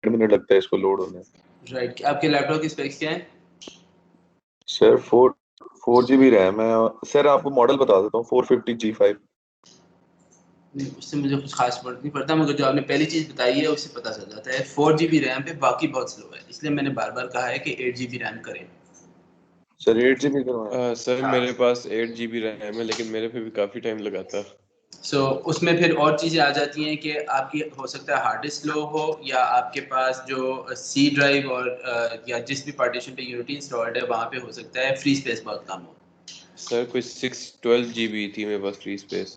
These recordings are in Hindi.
मिनट लगता है इसको लोड होने में। राइट, आपके लैपटॉप की स्पेक्स क्या है? सर 4 GB रैम है सर। आपको मॉडल बता देता हूँ 450G5। नहीं, उससे मुझे कुछ खास फर्क नहीं पड़ता, मगर जो आपने पहली चीज़ बताई है उससे पता चल जाता है 4 GB रैम पे बाकी बहुत स्लो है, इसलिए मैंने बार बार कहा है कि 8 GB रैम करें। सर 8 GB करवाएं। सर हाँ। मेरे पास 8 GB रैम है, लेकिन मेरे पे भी काफ़ी टाइम लगा था। उसमें फिर और चीज़ें आ जाती हैं कि आपकी हो सकता है हार्ड डिस्क स्लो हो, या आपके पास जो सी ड्राइव और या जिस भी पार्टीशन पे यूनिटी इंस्टॉल्ड है वहाँ पे हो सकता है फ्री स्पेस बहुत कम हो। सर कोई 612 GB थी मेरे पास फ्री स्पेस।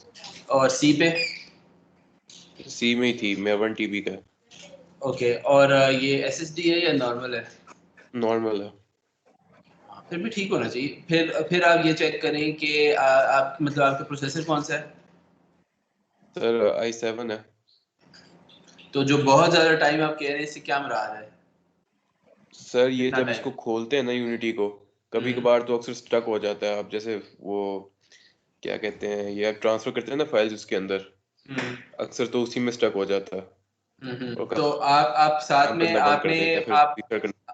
और सी पे? सी में ही थी, मैं 1 TB का। ओके, और ये एसएसडी है या नॉर्मल है? नॉर्मल है। फिर भी ठीक होना चाहिए। फिर आप ये चेक करें कि आप मतलब आपका प्रोसेसर कौन सा है? सर i7 है। तो जो बहुत ज़्यादा टाइम आप कह रहे हैं इससे क्या मुराद है? सर ये कितना जब टाइम? इसको खोलते हैं ना यूनिटी को, कभी कभार तो अक्सर स्टक हो जाता है। आप जैसे वो क्या कहते हैं, ये आप ट्रांसफर करते हैं ना फाइल्स उसके अंदर, अक्सर तो उसी में स्टक हो जाता है और तो आप साथ काम में करना बंद कर देता है, फिर रिस्टार्ट करना।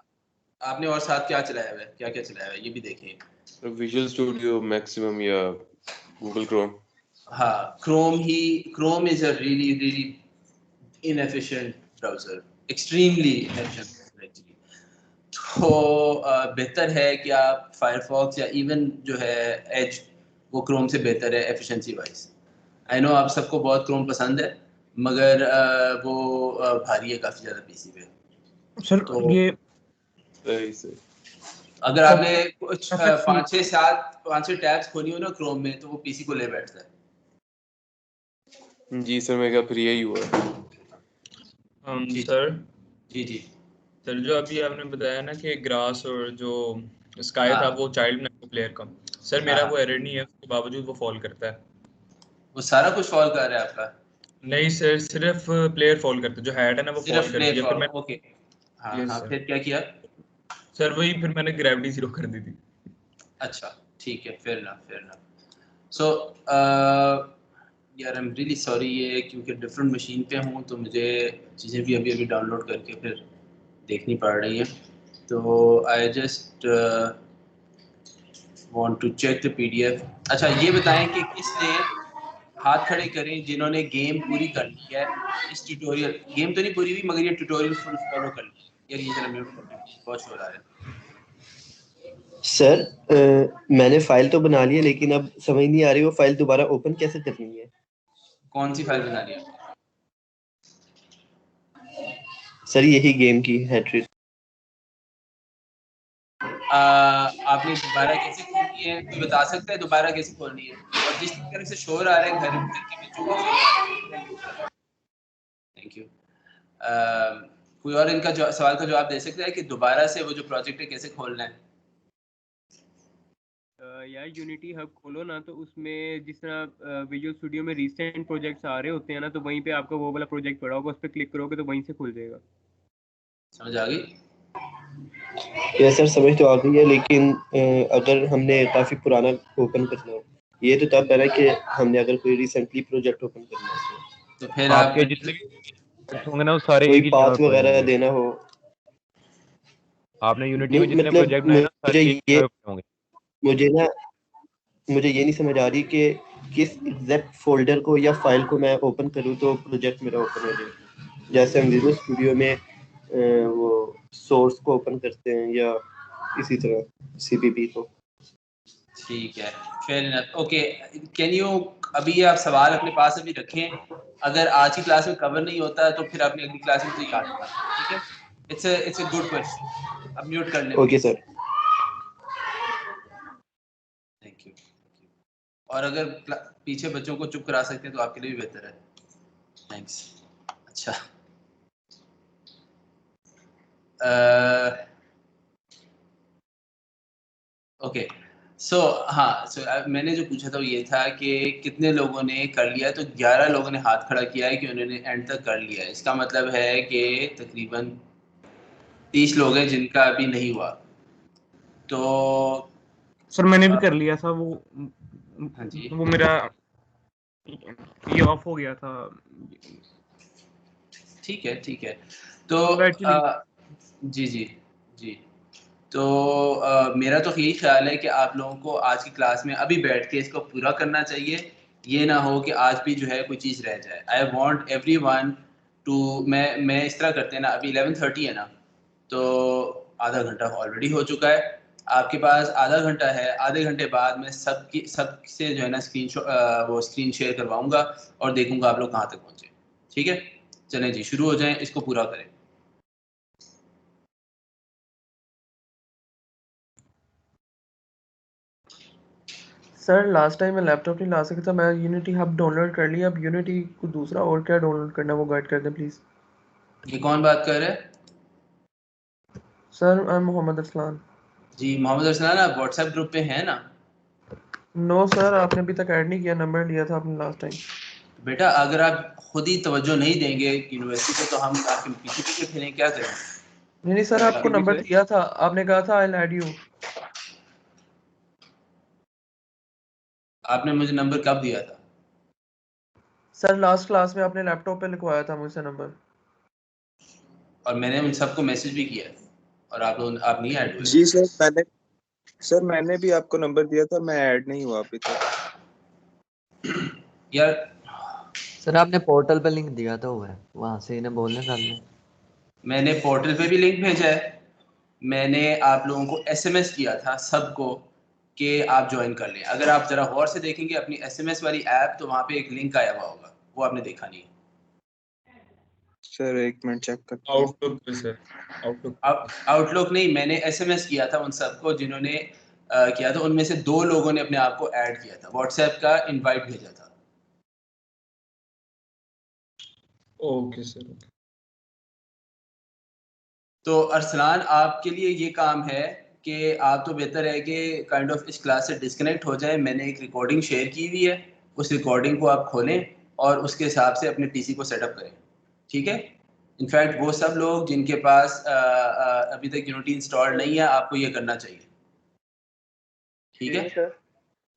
आपने और साथ क्या चलाया हुआ है, क्या क्या चलाया हुआ है, ये भी देखें। तो विजुअल स्टूडियो मैक्सिमम या गूगल क्रोम। हाँ, Chrome is a really really inefficient browser, extremely inefficient actually. तो बेहतर है कि आप फायरफॉक्स या इवन जो है एज, वो क्रोम से बेहतर है एफिशिएंसी वाइज। आई नो आप सबको बहुत क्रोम पसंद है, मगर वो भारी है काफ़ी ज़्यादा पीसी पे। सर तो ये सही से अगर आपने कुछ FX 5-6 टैब्स खोली हो ना क्रोम में, तो वो पीसी को ले बैठता है। जी सर, मेरे का फिर यही हुआ। जी सर जी जी। सर जो अभी आपने बताया ना कि ग्रास और जो स्काई था वो चाइल्ड बनाया प्लेयर का, सर मेरा वो एरर नहीं है, उसके बावजूद वो फॉल करता है। वो सारा कुछ फॉल कर रहा है आपका? नहीं सर, सिर्फ प्लेयर फॉल करता है, जो हैट है ना वो फॉल सिर्फ कर दिया। फिर मैं ओके। हाँ यस हाँ, सर। फिर क्या किया? सर वही, फिर मैंने ग्रेविटी जीरो कर दी थी। अच्छा ठीक है, फेयर इनफ। सो यार आई एम रियली सॉरी, ये क्योंकि डिफरेंट मशीन पे हूँ तो मुझे चीज़ें भी अभी डाउनलोड करके फिर देखनी पड़ रही हैं। तो I just want to check the PDF. अच्छा ये बताएं कि किसने हाथ खड़े करें जिन्होंने गेम पूरी कर ली है। इस ट्यूटोरियल, गेम तो नहीं पूरी हुई मगर ये ट्यूटोरियल फुल फॉलो कर ली। यार ये जरा म्यूट कर दें, बहुत शोर आ रहा है। सर मैंने फाइल तो बना ली है, लेकिन अब समझ नहीं आ रही वो फाइल दोबारा ओपन कैसे करनी है। कौन सी फाइल बना ली आपने? सर यही गेम की हैट्रिक। आपने दोबारा कैसे खोलनी है, कोई बता सकता है दोबारा कैसे खोलनी है? और जिस तरह से शोर आ रहा है घर के बच्चों का शोर आ रहा है, थैंक यू। कोई और इनका सवाल का जवाब दे सकता है कि दोबारा से वो जो प्रोजेक्ट है कैसे खोलना है? यार यूनिटी हब खोलो ना, तो उसमें जिस तरह विजुअल स्टूडियो में रिसेंट प्रोजेक्ट्स आ रहे होते हैं ना, तो वहीं पे आपका वो वाला प्रोजेक्ट पड़ा होगा, उस पर क्लिक करोगे तो वहीं से खुल जाएगा। समझ आ गई? यस सर, समझ तो आ गई है, लेकिन अगर हमने काफ़ी पुराना ओपन करना हो, ये तो तब है ना कि हमने अगर कोई रिसेंटली प्रोजेक्ट ओपन करना हो, तो फिर आपके जितने भी होंगे ना वो सारे कोई एक ही जगह पाथ पे पड़े वगैरह होंगे। देना हो। आपने यूनिटी में नहीं जितने मतलब प्रोजेक्ट बनाए ना मुझे सारे एक ही ये जगह पे होंगे। मुझे ये नहीं समझ आ रही कि किस एग्जैक्ट फोल्डर को या फाइल को मैं ओपन करूँ तो प्रोजेक्ट मेरा ओपन हो जाए। जैसे हम विजुअल स्टूडियो में वो सोर्स को ओपन करते हैं, या इसी तरह सीपीपी को। ठीक है, fair enough. Okay, can you अभी आप सवाल अपने पास अभी रखें, अगर आज की क्लास में कवर नहीं होता तो फिर अपनी अगली क्लास में तो याद रखना, ठीक है? It's a good question. अब म्यूट कर लें। Okay sir. Thank you. और अगर पीछे बच्चों को चुप करा सकते हैं तो आपके लिए भी बेहतर है। थैंक्स। अच्छा ओके, सो मैंने जो पूछा था वो ये था कि कितने लोगों ने कर लिया, तो 11 लोगों ने हाथ खड़ा किया है कि उन्होंने एंड तक कर लिया है। इसका मतलब है कि तकरीबन 30 लोग हैं जिनका अभी नहीं हुआ। तो सर मैंने भी कर लिया था हाँ जी, वो मेरा ये ऑफ हो गया था। ठीक है। तो Actually- जी जी जी, तो मेरा तो यही ख्याल है कि आप लोगों को आज की क्लास में अभी बैठ के इसको पूरा करना चाहिए। ये ना हो कि आज भी जो है कोई चीज़ रह जाए। I want every one two, मैं इस तरह करते हैं ना, अभी 11:30 है ना, तो आधा घंटा ऑलरेडी हो चुका है। आपके पास आधा घंटा है, आधे घंटे बाद मैं सबसे जो है ना वो स्क्रीन शेयर करवाऊंगा और देखूंगा आप लोग कहाँ तक पहुँचे। ठीक है, चलें जी, शुरू हो जाएं, इसको पूरा करें। सर लास्ट टाइम मैं लैपटॉप नहीं ला सका था, मैं यूनिटी हब डाउनलोड कर लिया। अब यूनिटी को दूसरा और क्या डाउनलोड करना है वो गाइड कर दें प्लीज। ये कौन बात कर रहे हैं? Sir I am Mohammad Arsalan. जी मोहम्मद अरसलान, आप व्हाट्सएप ग्रुप पे हैं ना? नो सर, आपने अभी तक ऐड नहीं किया, नंबर लिया था आपने लास्ट टाइम। बेटा अगर आप खुद ही तवज्जो नहीं देंगे यूनिवर्सिटी पे तो हम आपके पीछे पीछे फिरें, क्या करें? नहीं सर, आपको नंबर दिया था, आपने कहा था आई विल ऐड यू। आपने मुझे नंबर कब दिया था? सर लास्ट क्लास में आपने लैपटॉप पे लिखवाया था मुझसे नंबर। और मैंने उन सबको मैसेज भी किया और आप नहीं ऐड हुए। जी सर मैंने भी आपको नंबर दिया था, मैं ऐड नहीं हुआ अभी तक। यार सर आपने पोर्टल पे लिंक दिया था, हुआ है वहां से इन्हें बोलने कर लें। मैंने पोर्टल पे भी लिंक भेजा है, मैंने आप लोगों को एसएमएस किया था सबको कि आप ज्वाइन कर लें। अगर आप जरा गौर से देखेंगे अपनी एसएमएस वाली ऐप तो वहाँ पे एक लिंक आया हुआ होगा, वो आपने देखा नहीं है। सर एक मिनट चेक करता हूं। आउटलुक पे सर, आउटलुक नहीं, मैंने एसएमएस किया था उन सबको जिन्होंने किया था। उनमें से 2 लोगों ने अपने आप को ऐड किया था, व्हाट्सएप का इनवाइट भेजा था। Okay sir. तो अरसलान आपके लिए ये काम है कि आप तो बेहतर है कि काइंड ऑफ इस क्लास से डिस्कनेक्ट हो जाए। मैंने एक रिकॉर्डिंग शेयर की हुई है, उस रिकॉर्डिंग को आप खोलें और उसके हिसाब से अपने पीसी को सेटअप करें। ठीक है, इनफैक्ट वो सब लोग जिनके पास अभी तक यूनिटी इंस्टॉल नहीं है, आपको ये करना चाहिए। ठीक है सर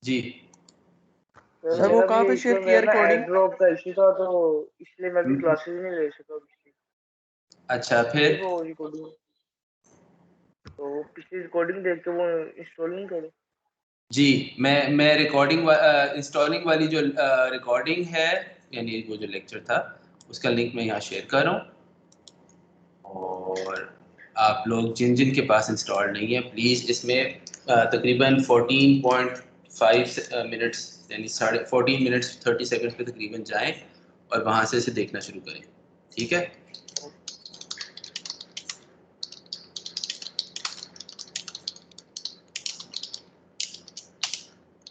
जी। सर वो कहाँ पे शेयर किया रिकॉर्डिंग? ड्रॉप का इशू था तो इसलिए मैं भी क्लासेस नहीं ले सका। अच्छा, फिर वो रिकॉर्डिंग तो पिछली रिकॉर्डिंग देख के वो इंस्टॉल नहीं करे। जी, मैं रिकॉर्डिंग इंस्टॉलिंग वाली जो रिकॉर्डिंग है, यानी वो जो लेक्चर था, उसका लिंक मैं यहाँ शेयर कर रहा हूँ। और आप लोग जिन जिन के पास इंस्टॉल नहीं है, प्लीज़ इसमें तकरीबन 14.5 मिनट्स यानी 14 मिनट्स 30 सेकंड्स पे तकरीबन जाएं और वहाँ से इसे देखना शुरू करें। ठीक है,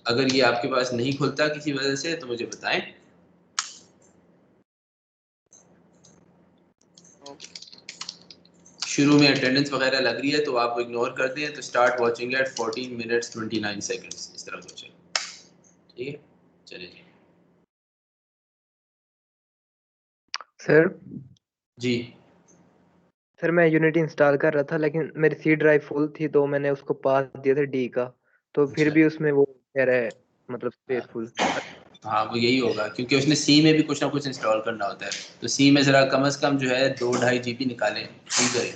अगर ये आपके पास नहीं खुलता किसी वजह से तो मुझे बताएं। शुरू में अटेंडेंस वगैरह लग रही है तो आप इग्नोर कर दें, तो start watching at 14 minutes 29 seconds, इस तरह सोचें। ठीक है, चलिए जी। सर जी सर मैं यूनिटी इंस्टॉल कर रहा था लेकिन मेरी सी ड्राइव फुल थी तो मैंने उसको पास दिया था डी का, तो फिर भी उसमें वो कह रहा है मतलब स्पेस फुल। हाँ, वो यही होगा क्योंकि उसने सी में भी कुछ ना कुछ इंस्टॉल करना होता है। तो सी में ज़रा कम से कम जो है 2-2.5 GB निकालें, ठीक करें।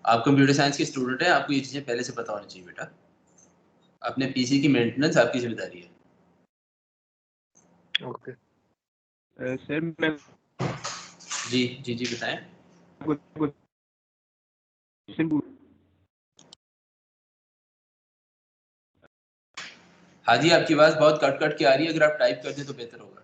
आप कंप्यूटर साइंस के स्टूडेंट हैं, आपको ये चीज़ें पहले से पता होनी चाहिए बेटा। अपने पीसी की मेंटेनेंस आपकी जिम्मेदारी है। ओके सर मैं जी जी जी बताएं। हाँ जी, आपकी आवाज़ बहुत कट कट के आ रही है, अगर आप टाइप कर दें तो बेहतर होगा।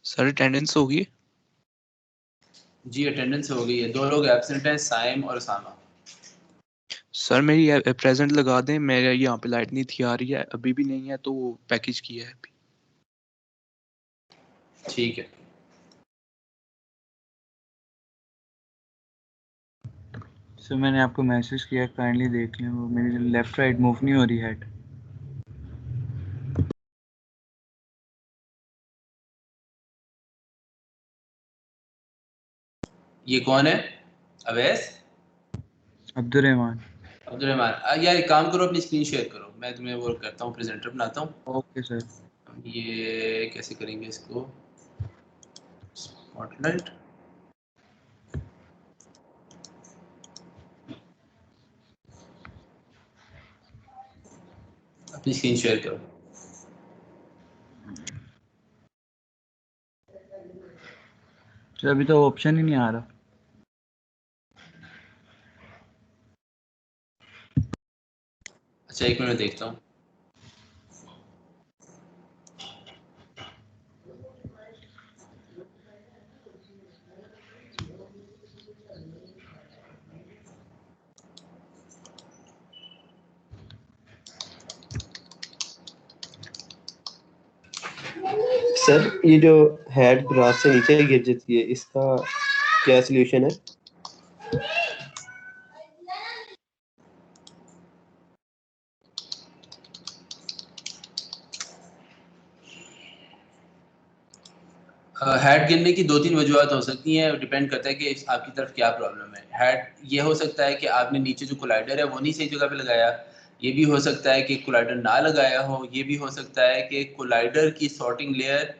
सर अटेंडेंस होगी? जी अटेंडेंस हो गई है, 2 लोग एब्सेंट हैं, साइम और उसामा। सर मेरी प्रेजेंट लगा दें, मेरे यहाँ पे लाइट नहीं थी आ रही है, अभी भी नहीं है तो पैकेज किया है अभी। ठीक है, सर मैंने आपको मैसेज किया, काइंडली देख लें, वो मेरी लेफ्ट राइट मूव नहीं हो रही हेड। ये कौन है? अवैस? अब्दुलरहमान यार एक काम करो, अपनी स्क्रीन शेयर करो, मैं तुम्हें वो करता हूँ, प्रेजेंटर बनाता हूँ। Okay sir. ये कैसे करेंगे इसको? स्पॉटलाइट, अपनी स्क्रीन शेयर करो। तो अभी तो ऑप्शन ही नहीं आ रहा। अच्छा एक मिनट देखता हूँ। सर ये जो हेड ग्रास से नीचे गिर जाती है, इसका क्या सलूशन है? हेड गिरने की 2-3 वजूहत हो सकती हैं, डिपेंड करता है कि आपकी तरफ क्या प्रॉब्लम है। हेड ये हो सकता है कि आपने नीचे जो कोलाइडर है वो नहीं सही जगह पे लगाया, ये भी हो सकता है कि कोलाइडर ना लगाया हो, ये भी हो सकता है कि कोलाइडर की सॉर्टिंग लेयर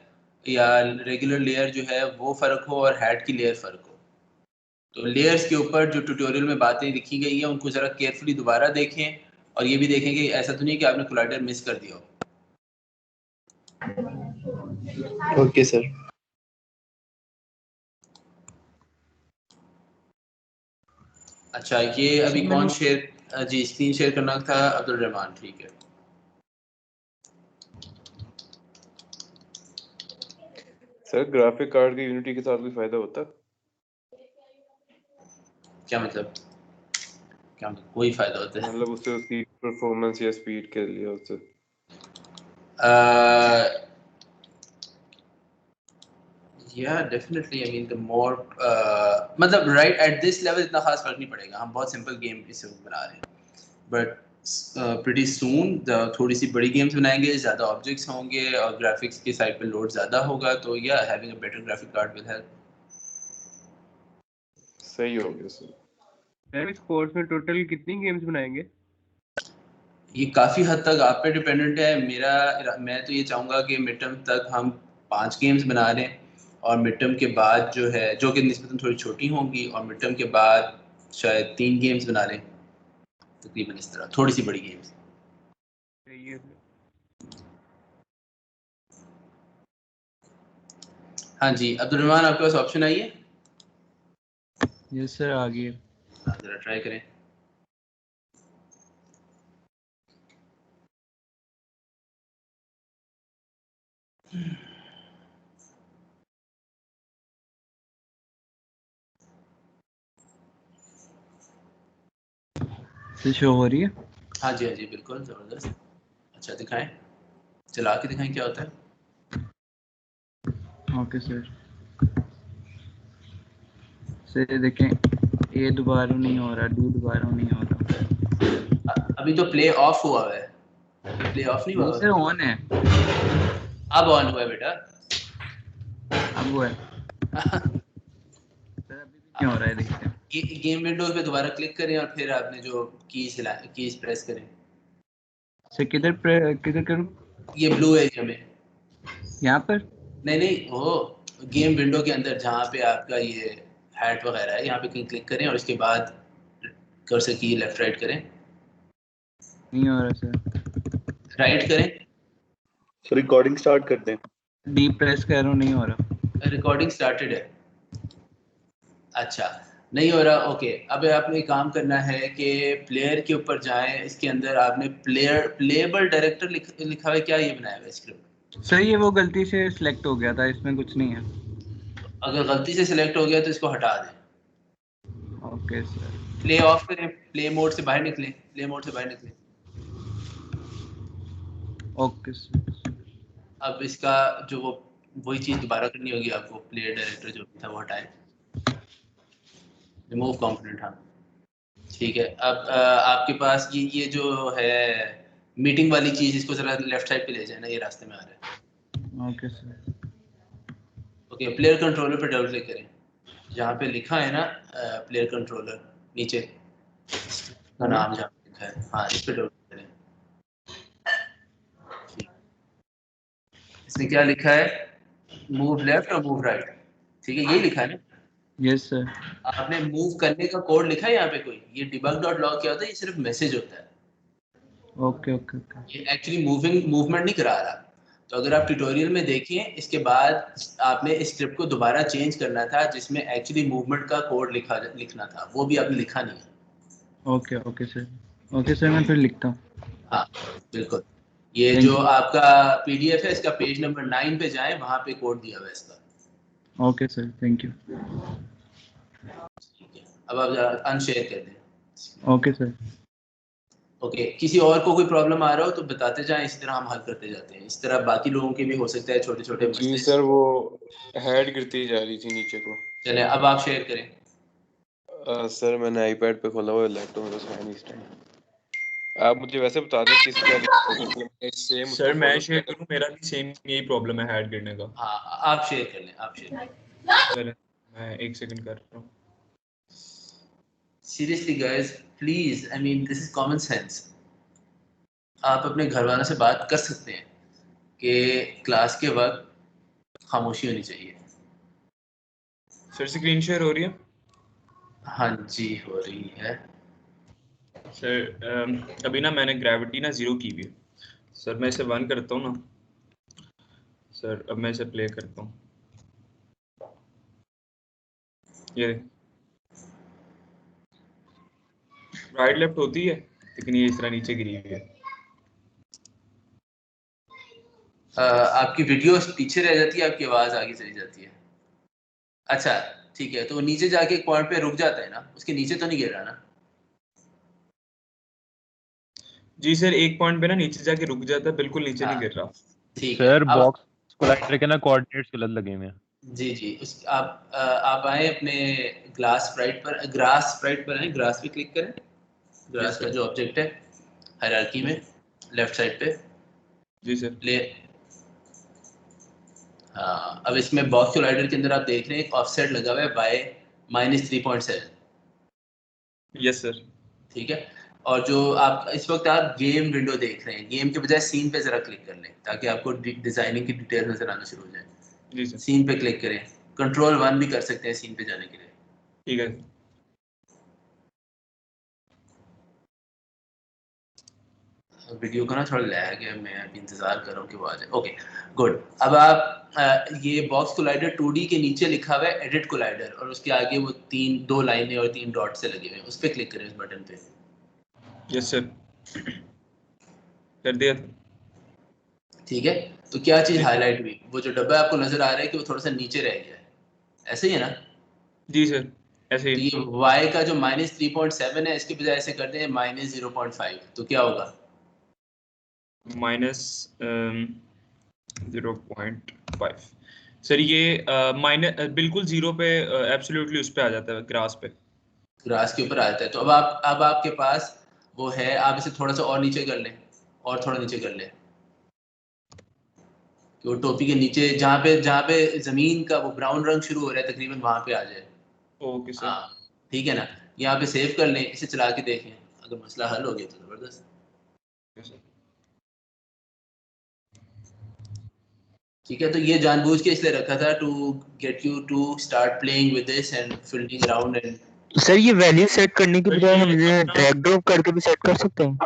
या रेगुलर लेयर जो है वो फ़र्क हो और हेड की लेयर फ़र्क हो। तो लेयर्स के ऊपर जो ट्यूटोरियल में बातें लिखी गई हैं उनको ज़रा केयरफुली दोबारा देखें, और ये भी देखें कि ऐसा तो नहीं कि आपने कोलाइडर मिस कर दिया हो। Okay sir. अच्छा ये अभी कौन शेयर, जी स्क्रीन शेयर करना था? अब्दुल रहमान, ठीक है। सर ग्राफिक कार्ड के यूनिटी के साथ कोई फायदा होता है? क्या मतलब? क्या मतलब कोई फायदा होता है? मतलब उससे उसकी परफॉर्मेंस या स्पीड के लिए उससे Yeah, definitely. I mean, the more मतलब right at this level इतना खास फर्क नहीं पड़ेगा, हम बहुत सिंपल गेम इसे बना रहे हैं, but pretty soon थोड़ी सी बड़ी गेम्स बनाएंगे, ज़्यादा ऑब्जेक्ट्स होंगे और ग्राफिक्स की साइड पे लोड ज़्यादा होगा, तो yeah, having a better graphic card will help. सही हो गया सर। सर इस कोर्स में टोटल कितनी गेम्स बनाएंगे? ये काफ़ी हद तक आप पे डिपेंडेंट है। मैं तो ये चाहूँगा कि मिड टर्म तक हम 5 गेम्स बना लें, और मिड टर्म के बाद जो है, जो कि निस्बतन थोड़ी छोटी होंगी, और मिड टर्म के बाद शायद 3 गेम्स बना लें, तकरीबन इस तरह थोड़ी सी बड़ी गेम्स। सही है। हाँ जी अब्दुल रहमान, आपके पास ऑप्शन आई है? यस सर आ गई है। जरा ट्राई करें। शो हो रही है? हाँ जी बिल्कुल ज़बरदस्त। अच्छा दिखाएं, चला के दिखाएं क्या होता है। Okay sir. सर देखें, ए दोबारा नहीं हो रहा, डी दोबारा नहीं हो रहा। अभी तो प्ले ऑफ हुआ है, प्ले ऑफ नहीं हुआ सर ऑन है। अब ऑन हुआ है बेटा, अब हुआ है। सर अभी भी नहीं हो रहा है, देखते हैं। गेम विंडोज पे दोबारा क्लिक करें और फिर आपने जो कीज प्रेस करें। सर किधर करूं? ये ब्लू एरिया में, यहाँ पर? नहीं वो गेम विंडो के अंदर जहाँ पे आपका ये हैट वगैरह है, यहाँ पे कहीं क्लिक करें और उसके बाद कर्सर की लेफ्ट राइट करें। नहीं हो रहा सर। राइट करें, सर रिकॉर्डिंग स्टार्ट कर दें। डी प्रेस कर रहा हूँ, नहीं हो रहा। रिकॉर्डिंग स्टार्टेड है। अच्छा नहीं हो रहा, ओके। अब आपने काम करना है कि प्लेयर के ऊपर जाएं, इसके अंदर आपने प्लेएबल डायरेक्टर लिखा हुआ है, क्या ये बनाया हुआ है स्क्रिप्ट? सर ये वो गलती से सिलेक्ट हो गया था, इसमें कुछ नहीं है। अगर गलती से सिलेक्ट हो गया तो इसको हटा दें। Okay sir. प्ले ऑफ करें, प्ले मोड से बाहर निकलें, प्ले मोड से बाहर निकलें। Okay sir. अब इसका जो वही चीज़ दोबारा करनी होगी आपको, प्लेयर डायरेक्टर जो था वो हटाएं, रिमूव कंपोनेंट। हाँ ठीक है। अब आपके पास ये जो है मीटिंग वाली चीज़, इसको ज़रा लेफ्ट साइड पे ले जाए ना, ये रास्ते में आ रहा है। Okay sir. Okay player controller पे डबल क्लिक करें, जहाँ पे लिखा है ना प्लेयर कंट्रोलर, नीचे उसका नाम जहाँ लिखा है, हाँ इस पे डबल करें। इसमें क्या लिखा है, मूव लेफ्ट और मूव राइट, ठीक है यही लिखा है ना? Yes sir. आपने मूव करने का कोड लिखा है यहाँ पे कोई? ये debug.log क्या होता है, ये सिर्फ मैसेज होता है, ओके ओके ओके। ये एक्चुअली मूवमेंट नहीं करा रहा। तो अगर आप ट्यूटोरियल में देखें, इसके बाद आपने इस स्क्रिप्ट को दोबारा चेंज करना था जिसमें एक्चुअली मूवमेंट का कोड लिखना था, वो भी आपने लिखा नहीं है। Okay okay sir, okay sir मैं फिर लिखता हूँ। हाँ बिल्कुल, ये Thank जो you. आपका पीडीएफ है इसका पेज नंबर 9 पे जाएं, वहाँ पे कोड दिया हुआ है इसका। Okay sir, thank you. अब आप अनशेयर कर दें। Okay sir. ओके, किसी और को कोई प्रॉब्लम आ रहा हो तो बताते जाएं, इसी तरह हम हल करते जाते हैं। इस तरह बाकी लोगों के भी हो सकता है छोटे छोटे जी मसले। सर, वो हेड गिरती जा रही थी नीचे को। चले अब आप शेयर करें। सर मैंने आईपैड पे खोला हुआ है, लैपटॉप में तो है नहीं इस टाइम। आप मुझे वैसे बता दें किस क्या सेम सर मैं शेयर करूं, मेरा भी सेम यही प्रॉब्लम है हेड गिरने का। हाँ आप शेयर कर लें, आप शेयर करें। चले मैं 1 सेकंड कर रहा हूं। Seriously guys please, I mean this is common sense. आप अपने घर वालों से बात कर सकते हैं कि क्लास के वक्त खामोशी होनी चाहिए। सर स्क्रीन शेयर हो रही है? हाँ जी हो रही है सर। अभी ना मैंने ग्रेविटी ना 0 की हुई है सर। मैं इसे 1 करता हूँ ना सर। अब मैं इसे प्ले करता हूँ, ये राइट लेफ्ट होती है लेकिन ये इस तरह नीचे गिरी हुई है। आपकी वीडियो पीछे रह जाती है, आपकी आवाज आगे चली जाती है। अच्छा ठीक है, तो नीचे जाके एक पॉइंट पे रुक जाता है ना, उसके नीचे तो नहीं गिर रहा ना? जी सर, एक पॉइंट पे ना नीचे जाके रुक जाता है, बिल्कुल नीचे नहीं गिर रहा। ठीक सर है। बॉक्स कोलाइडर के ना कोऑर्डिनेट्स गलत लगे हुए हैं। जी जी आप आए अपने ग्रास स्प्राइट पर आए, ग्रास पे क्लिक करें। ग्रास का जो ऑब्जेक्ट है हायरार्की में लेफ्ट साइड पे। जी सर। ले हाँ, अब इसमें बॉक्स कोलाइडर के अंदर आप देख रहे हैं ऑफसेट लगा हुआ है बाय -3.7। Yes sir. ठीक है, और जो आप इस वक्त आप गेम विंडो देख रहे हैं, गेम के बजाय सीन पे जरा क्लिक कर लें ताकि आपको डिजाइनिंग की डिटेल नजर आना शुरू हो जाए। जी सर। सीन पे क्लिक करें, कंट्रोल 1 भी कर सकते हैं सीन पे जाने के लिए। ठीक है। वीडियो का ना थोड़ा लैग है, मैं अभी इंतजार कर रहा हूँ कि वो आ जाए। Okay good. अब आप ये बॉक्स कोलाइडर 2D के नीचे लिखा हुआ है एडिट कोलाइडर, और उसके आगे वो 2 लाइनें और 3 डॉट से लगे हुए हैं, उस पर क्लिक करें, उस बटन पे। यस सर, कर दिया। ठीक है, तो क्या चीज़ हाईलाइट हुई? वो जो डब्बा आपको नजर आ रहा है कि वो थोड़ा सा नीचे रह गया है, ऐसे ही है ना? जी सर ऐसे ही। तो ये y का जो -3.7 है, इसके बजाय ऐसे कर दें -0.5, तो क्या होगा? -0.5 सर। ये बिल्कुल 0 पे एब्सोल्युटली उस पे आ जाता है, ग्रास पे। ग्रास के ऊपर आ जाता है। तो अब आपके पास वो है, आप इसे थोड़ा सा और नीचे कर लें, और थोड़ा नीचे कर लें कि वो टोपी के नीचे जहाँ पे जमीन का वो ब्राउन रंग शुरू हो रहा है तकरीबन वहां पे आ जाए। Okay sir. हाँ ठीक है ना, यहाँ पे सेव कर लें, इसे चला के देखें, अगर मसला हल हो गया तो जबरदस्त। ठीक है, तो ये जानबूझ के इसलिए रखा था to get you to start playing with this and fiddling around and. Sir ये वैल्यू सेट करने के बजाय हम ये ड्रैग ड्रॉप करके भी सेट कर सकते हैं?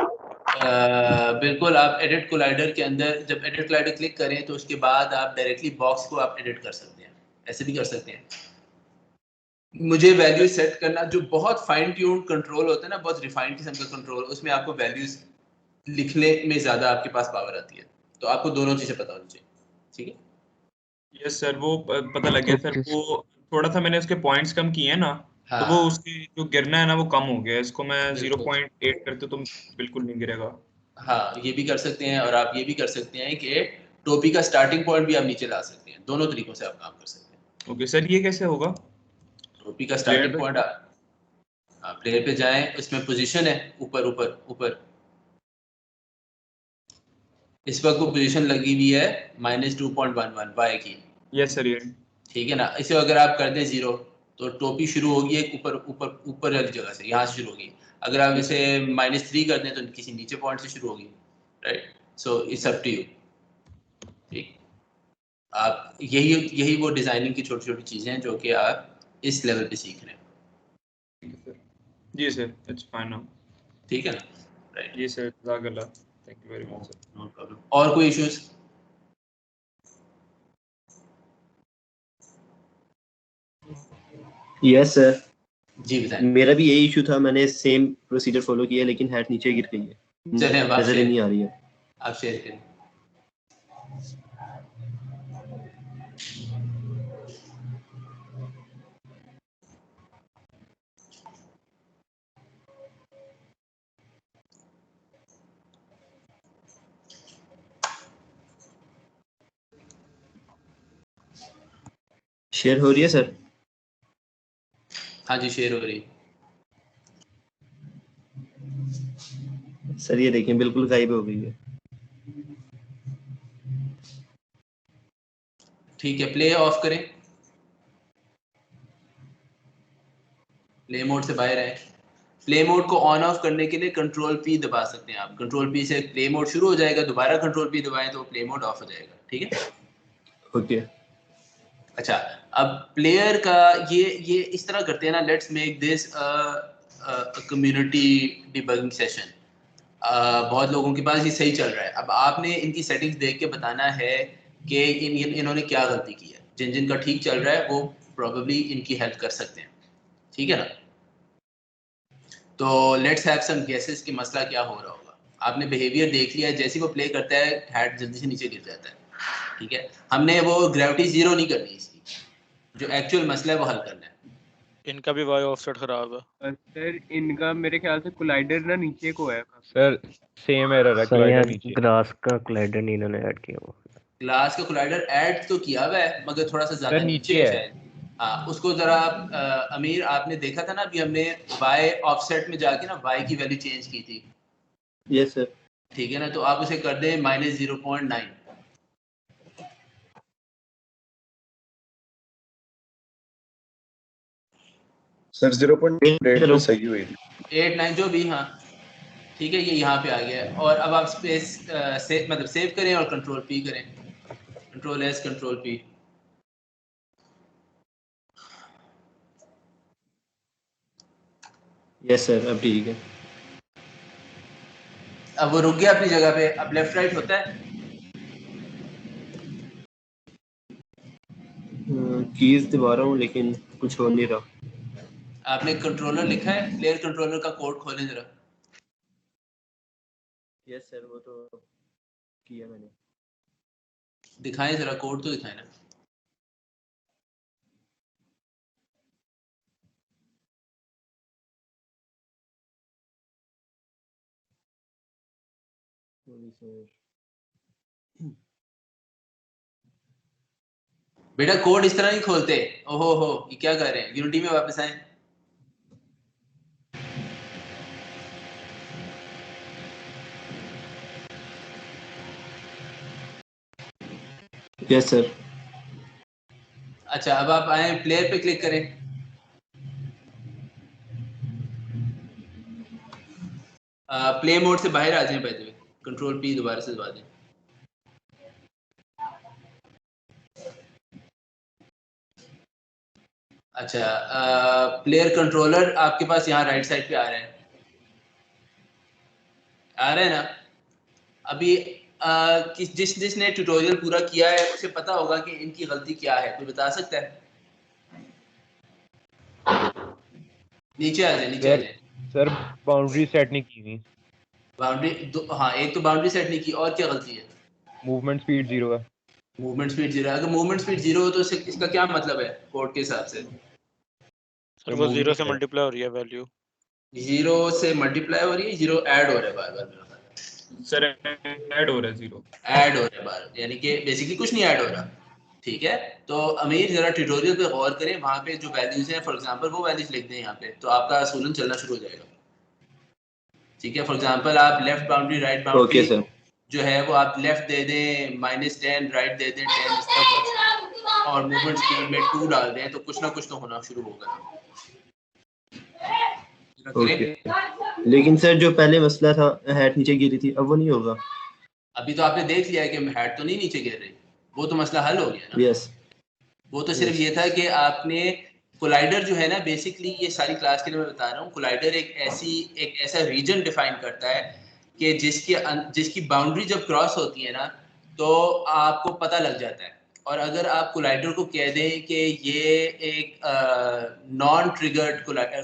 बिल्कुल, आप एडिट कोलाइडर के अंदर जब एडिट कोलाइडर क्लिक करें तो उसके बाद आप डायरेक्टली बॉक्स को आप एडिट कर सकते हैं, ऐसे भी कर सकते हैं। मुझे वैल्यू सेट करना जो बहुत फाइन ट्यून कंट्रोल होता है ना, बहुत रिफाइंड किस्म का कंट्रोल, उसमें आपको वैल्यूज लिखने में ज़्यादा आपके पास पावर आती है, तो आपको दोनों चीज़ें पता होनी चाहिए। ठीक है, यस सर, वो पता लग गया सर। वो थोड़ा सा मैंने उसके पॉइंट्स कम किए हैं ना, तो वो उसकी जो गिरना है ना वो कम हो गया। इसको मैं 0.8 करते तो बिल्कुल नहीं गिरेगा। हाँ ये भी कर सकते हैं, और आप ये भी कर सकते हैं कि टोपी का स्टार्टिंग पॉइंट भी आप नीचे ला सकते हैं। दोनों तरीकों से आप काम कर सकते हैं। ओके सर, ये कैसे होगा? टोपी का स्टार्टिंग पॉइंट आप प्लेयर पे जाएं, इसमें पोजीशन है ऊपर ऊपर ऊपर, इस वक्त वो पोजीशन लगी हुई है -2.11 y की। यस सर ये ठीक है ना, इसे अगर आप कर दें 0 तो टोपी शुरू होगी एक ऊपर ऊपर ऊपर वाली जगह से, यहाँ से शुरू होगी। अगर आप इसे -3 कर दें तो किसी नीचे पॉइंट से शुरू होगी, right? So it's up to you. ठीक, आप यही वो डिजाइनिंग की छोटी छोटी चीजें हैं जो कि आप इस लेवल पे सीख रहे हैं। जी सर, इट्स फाइन नाउ। ठीक है ना? राइट जी सर, जज़ाकल्लाह, thank you very much sir. No problem. और कोई इश्यूज? यस सर, जी बताएं। मेरा भी यही इशू था, मैंने सेम प्रोसीजर फॉलो किया लेकिन हेड नीचे गिर गई है, चलें अब आप नजर ही नहीं आ रही है। आप शेयर करें। शेयर हो रही है सर? हाँ जी, शेयर हो रही। सर ये देखिए बिल्कुल गायब हो गई है। ठीक है, प्ले ऑफ करें, प्ले मोड से बाहर आए। प्ले मोड को ऑन ऑफ करने के लिए कंट्रोल पी दबा सकते हैं आप। कंट्रोल पी से प्ले मोड शुरू हो जाएगा, दोबारा कंट्रोल पी दबाएं तो प्ले मोड ऑफ हो जाएगा। ठीक है, ओके। अच्छा, अब प्लेयर का ये इस तरह करते हैं ना, let's make this community debugging session. बहुत लोगों के पास ये सही चल रहा है। अब आपने इनकी सेटिंग्स देख के बताना है कि इन्होंने क्या गलती की है। जिन जिन का ठीक चल रहा है वो प्रोबेबली इनकी हेल्प कर सकते हैं। ठीक है ना? तो लेट्स हैव सम गेसेस कि मसला क्या हो रहा होगा। आपने बिहेवियर देख लिया है, जैसे ही वो प्ले करता है हेड जल्दी से नीचे गिर जाता है। ठीक है, हमने वो ग्रेविटी 0 नहीं करनी इसकी, जो एक्चुअल मसला है वो हल करना है। इनका भी वाई ऑफसेट खराब है सर। इनका मेरे ख्याल से कोलाइडर ना नीचे को है सर, सेम एरर है, सर कोलाइडर यहाँ नीचे। ग्लास का कोलाइडर नहीं इन्होंने ऐड किया हुआ। ग्लास का कोलाइडर ऐड तो किया हुआ है मगर थोड़ा सा ज्यादा सर, नीचे नीचे है है। शायद। हाँ, उसको जरा आप अमीर आपने देखा था ना अभी हमने वाई ऑफसेट में जाके ना वाई की वैल्यू चेंज की थी। Yes sir. ठीक है ना, तो आप उसे कर दें -0.9। सर 0.8 पे सही हुई थी। 8-9 जो भी, हाँ ठीक है, ये यहाँ पे आ गया है। और अब आप स्पेस मतलब सेव करें और कंट्रोल पी करें, control S control P. Yes sir, अब ठीक है। अब वो रुक गया अपनी जगह पे। अब लेफ्ट राइट होता है। कीज दबा रहा हूँ लेकिन कुछ हो नहीं रहा। आपने कंट्रोलर लिखा है, प्लेयर कंट्रोलर का कोड खोलें जरा। यस सर, वो तो किया मैंने। दिखाएं जरा, कोड तो दिखाएं ना। बेटा कोड इस तरह नहीं खोलते। ओहो हो, ये क्या कर रहे हैं? यूनिटी में वापस आए। Yes sir. अच्छा, अब आप आए प्लेयर पे क्लिक करें। प्ले मोड से बाहर आ जाएं, by the way control P दोबारा से दबा दें। अच्छा, प्लेयर कंट्रोलर आपके पास यहाँ राइट साइड पे आ रहा है, ना? अभी जिसने ट्यूटोरियल पूरा किया है उसे पता होगा कि इनकी गलती क्या है। कोई बता सकता है? नीचे आ जाए, नीचे आ जाए। सर बाउंड्री सेट नहीं की हुई। बाउंड्री हाँ, एक तो बाउंड्री सेट नहीं की, और क्या गलती है? मूवमेंट स्पीड 0 है। मूवमेंट स्पीड 0 है। अगर मूवमेंट स्पीड 0 हो तो इसका क्या मतलब है कोड के हिसाब से? सर वो 0 से मल्टीप्लाई हो रही है वैल्यू। 0 से मल्टीप्लाई हो रही है, 0 ऐड हो रहा है बार बार मेरा ख्याल। सर ऐड हो रहा है 0, ऐड हो रहा है बार, यानी कि बेसिकली कुछ नहीं ऐड हो रहा। ठीक है, तो अमीर जरा ट्यूटोरियल पे गौर करें, वहां पे जो वैल्यूज हैं फॉर एग्जांपल वो वैल्यूज लिख दें यहाँ पे, तो आपका सूलन चलना शुरू हो जाएगा। ठीक है, फॉर एग्जांपल आप लेफ्ट बाउंड्री राइट बाउंड्री जो है वो आप लेफ्ट दे दें -10, राइट दे दें 10, इस तरह कुछ, और मूवमेंट स्पीड में 2 डाल दें तो कुछ ना कुछ तो होना शुरू होगा। लेकिन सर जो पहले मसला था हैट नीचे गिरी थी, अब वो नहीं होगा। अभी तो आपने देख लिया है कि हेड तो नहीं नीचे गिर रही, वो तो मसला हल हो गया ना। यस, वो तो सिर्फ ये था कि आपने कोलाइडर जो है ना, बेसिकली ये सारी क्लास के लिए मैं बता रहा हूँ, कोलाइडर एक ऐसा रीजन डिफाइन करता है कि जिसकी बाउंड्री जब क्रॉस होती है ना तो आपको पता लग जाता है। और अगर आप कोलाइडर को कह दें कि ये एक नॉन ट्रिगर्ड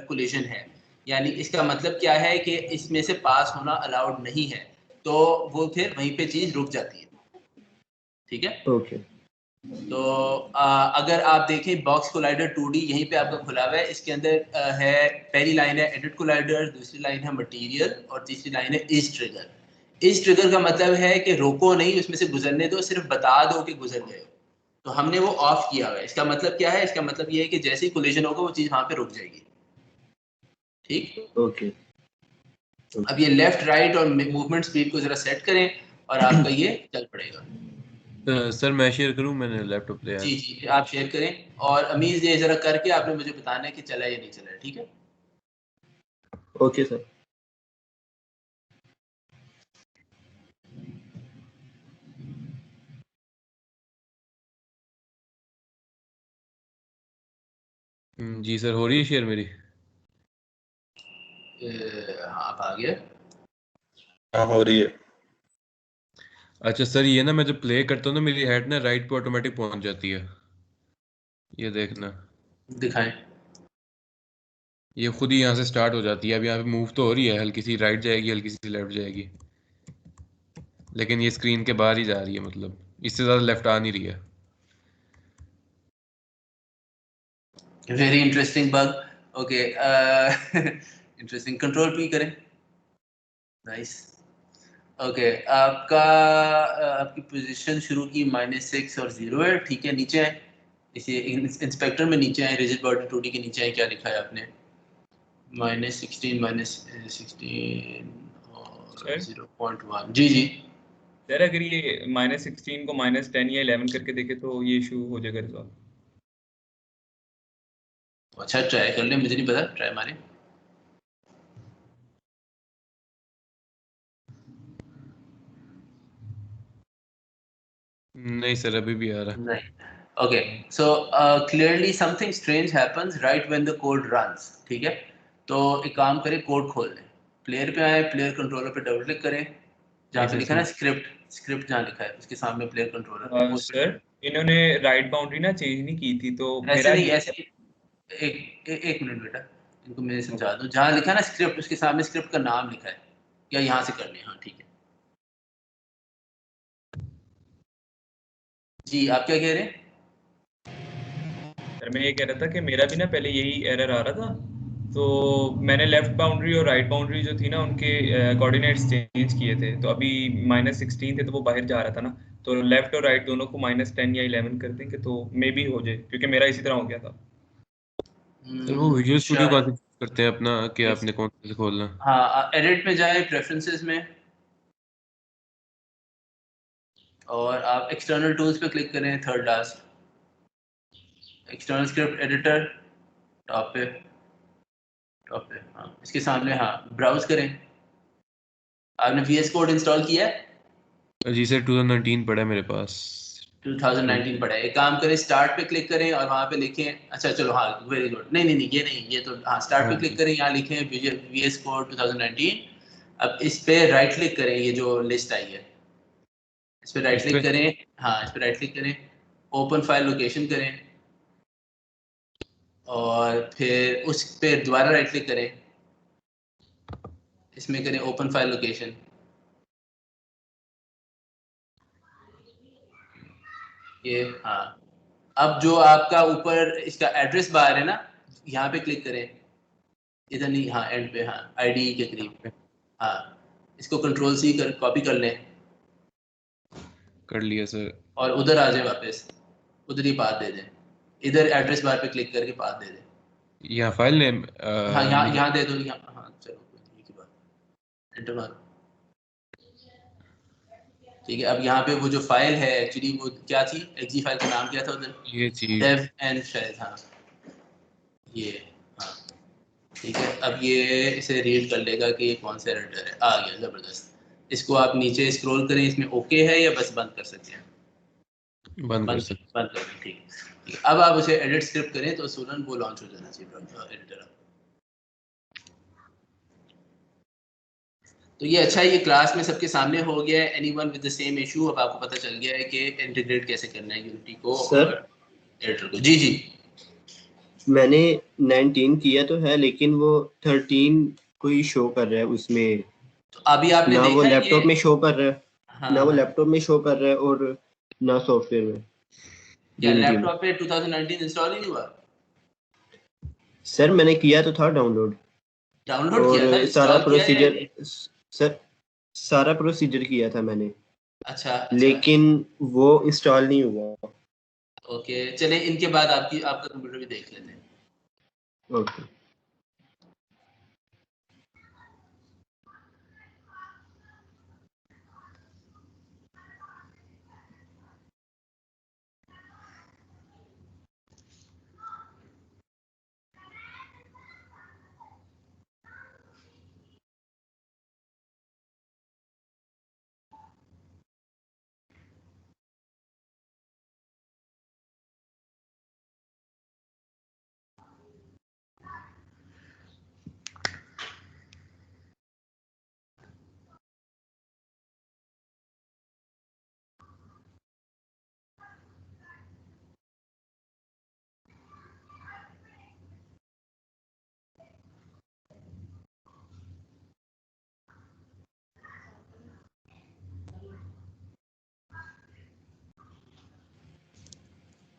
कोलिजन है, यानी इसका मतलब क्या है कि इसमें से पास होना अलाउड नहीं है, तो वो फिर वहीं पे चीज रुक जाती है। ठीक है, ओके। तो अगर आप देखें बॉक्स कोलाइडर 2D यहीं पे आपका खुला हुआ है, इसके अंदर है पहली लाइन है एडिट कोलाइडर, दूसरी लाइन है मटेरियल और तीसरी लाइन है इज ट्रिगर। इज ट्रिगर का मतलब है कि रोको नहीं, उसमें से गुजरने दो, सिर्फ बता दो कि गुजर गए हो। तो हमने वो ऑफ किया हुआ है। इसका मतलब क्या है? इसका मतलब ये है कि जैसे ही कोलिजन होगा वो चीज वहां पे रुक जाएगी। ठीक, ओके। अब ये लेफ्ट राइट और मूवमेंट स्पीड को जरा सेट करें और आपका ये चल पड़ेगा। सर मैं शेयर करूं, मैंने लैपटॉप लिया है। जी जी आप शेयर करें और अमीज ये जरा करके आपने मुझे बताना है कि चला या नहीं चला। ठीक है, ओके सर। जी सर, हो रही है शेयर मेरी? आप आ गए? हाँ हो रही है। अच्छा सर, ये ना मैं जब प्ले करता हूँ ना मेरी हेड ना राइट पे ऑटोमेटिक पहुंच जाती है, ये देखना। दिखाएं। ये खुद ही यहाँ से स्टार्ट हो जाती है। अब यहाँ पे मूव तो हो रही है, हल्की सी राइट जाएगी, हल्की सी लेफ्ट जाएगी, लेकिन ये स्क्रीन के बाहर ही जा रही है, मतलब इससे ज़्यादा लेफ्ट आ नहीं रही है। Very interesting bug. Okay, interesting. Control P करें। नाइस। ओके, आपकी पोजीशन शुरू की -6 और 0 है। ठीक है, नीचे है इसे इंस्पेक्टर में नीचे है, रिजिड बॉडी 2D के नीचे है। क्या लिखा है आपने? -16 और 0.1। जी जी सर अगर ये -16 को -10 या 11 करके देखे तो ये इशू हो जाएगा रिजॉल्व। अच्छा, ट्राई कर ले, मुझे नहीं पता, ट्राई मारे। नहीं सर, अभी भी आ रहा। नहीं। Okay, so clearly something strange happens right when the code runs. ठीक है, तो एक काम करें, कोड खोल लें, प्लेयर पे आए, प्लेयर कंट्रोलर पे डबल क्लिक करें, जहाँ पे लिखा है ना स्क्रिप्ट जहाँ लिखा है उसके सामने प्लेयर कंट्रोलर। सर इन्होंने राइट बाउंड्री ना चेंज नहीं की थी, तो ऐसे मेरा नहीं, ऐसे एक मिनट बेटा, इनको मैं समझा दूं। जहाँ लिखा है ना स्क्रिप्ट, उसके सामने स्क्रिप्ट का नाम लिखा है, या यहाँ से कर लें। हाँ ठीक है जी, आप क्या कह रहे हैं? सर मैं ये कह रहा था कि मेरा भी ना पहले यही एरर आ रहा था, तो मैंने लेफ्ट बाउंड्री और राइट बाउंड्री जो थी ना उनके कोऑर्डिनेट्स चेंज किए थे, तो अभी -16 थे तो वो बाहर जा रहा था ना, तो लेफ्ट और राइट दोनों को -10 या 11 कर देंगे तो मे बी हो जाए, क्योंकि मेरा इसी तरह हो गया था। सर वो विजुअल स्टूडियो कहाँ से करते हैं अपना, कि आपने कौन से खोलना? हाँ, एडिट में जाए, प्रेफरेंसेस में, और आप एक्सटर्नल टूल्स पे क्लिक करें, third last, external script editor, top पे हाँ इसके सामने, हाँ ब्राउज करें। आपने VS कोड इंस्टॉल किया है? जी सर, 2019 पड़ा है मेरे पास। 2019 पड़ा है। एक काम करें, स्टार्ट पे क्लिक करें और वहाँ पे लिखें, अच्छा चलो, हाँ वेरी गुड। नहीं नहीं नहीं, ये नहीं, ये तो हाँ, स्टार्ट पे क्लिक करें, यहाँ लिखें VS कोड 2019। अब इस पे राइट क्लिक करें, ये जो लिस्ट आई है इस पे राइट क्लिक करें। हाँ इस पे राइट क्लिक करें, ओपन फाइल लोकेशन करें, और फिर उस पे दोबारा राइट क्लिक करें, इसमें करें ओपन फाइल लोकेशन। ये हाँ, अब जो आपका ऊपर इसका एड्रेस बार है ना, यहाँ पे क्लिक करें, इधर नहीं, हाँ एंड पे, हाँ IDE के करीब। हाँ इसको कंट्रोल-C कर कॉपी कर लें, कर लिया सर। और उधर आ जाए वापस, उधर ही पाथ दे दें, इधर एड्रेस बार पे क्लिक करके पाथ दे दें। यहाँ फाइल नेम हाँ यहाँ दे दो, यहाँ। हाँ चलो कोई की बात, एंटर मारो। ठीक है, अब यहाँ पे वो जो फाइल है एक्चुअली वो क्या थी, exe फाइल का नाम क्या था उधर? ये चीज dev and शायद, हाँ ये, हाँ ठीक है, अब ये इसे रीड कर लेगा कि ये कौन सा एडिटर है। आ गया, ज़बरदस्त। इसको आप नीचे स्क्रॉल करें, इसमें ओके है या बस बंद कर सकते हैं? बंद कर सकते। बंद कर दें, ठीक है। अब आप उसे एडिट स्क्रिप्ट करें तो सूरन वो लॉन्च हो जाना चाहिए एडिटर। तो ये अच्छा है, ये क्लास में सबके सामने हो गया है। Anyone with the same issue, अब आपको पता चल गया है कि इंटीग्रेट कैसे करना है यूनिटी को सर, और एडिटर को। जी जी, मैंने 19 किया तो है, लेकिन वो 13 को ही शो कर रहा है उसमें। तो अभी आपने ना वो देखा लैपटॉप ये? में शो कर रहा है, हाँ, ना वो हाँ। लैपटॉप में शो कर रहा है और ना सॉफ्टवेयर में। क्या Unity में। लैपटॉप पे 2019 इंस्टॉल ही नहीं हुआ? सर मैंने किया तो था डाउनलोड किया था, और सारा इंस्टॉल किया है या प्रोसीजर, नहीं? सर सारा प्रोसीजर किया था मैंने, अच्छा, लेकिन वो इंस्टॉल नहीं हुआ। ओके, चले इनके बाद आपका कंप्यूटर भी देख लेते हैं। ओके।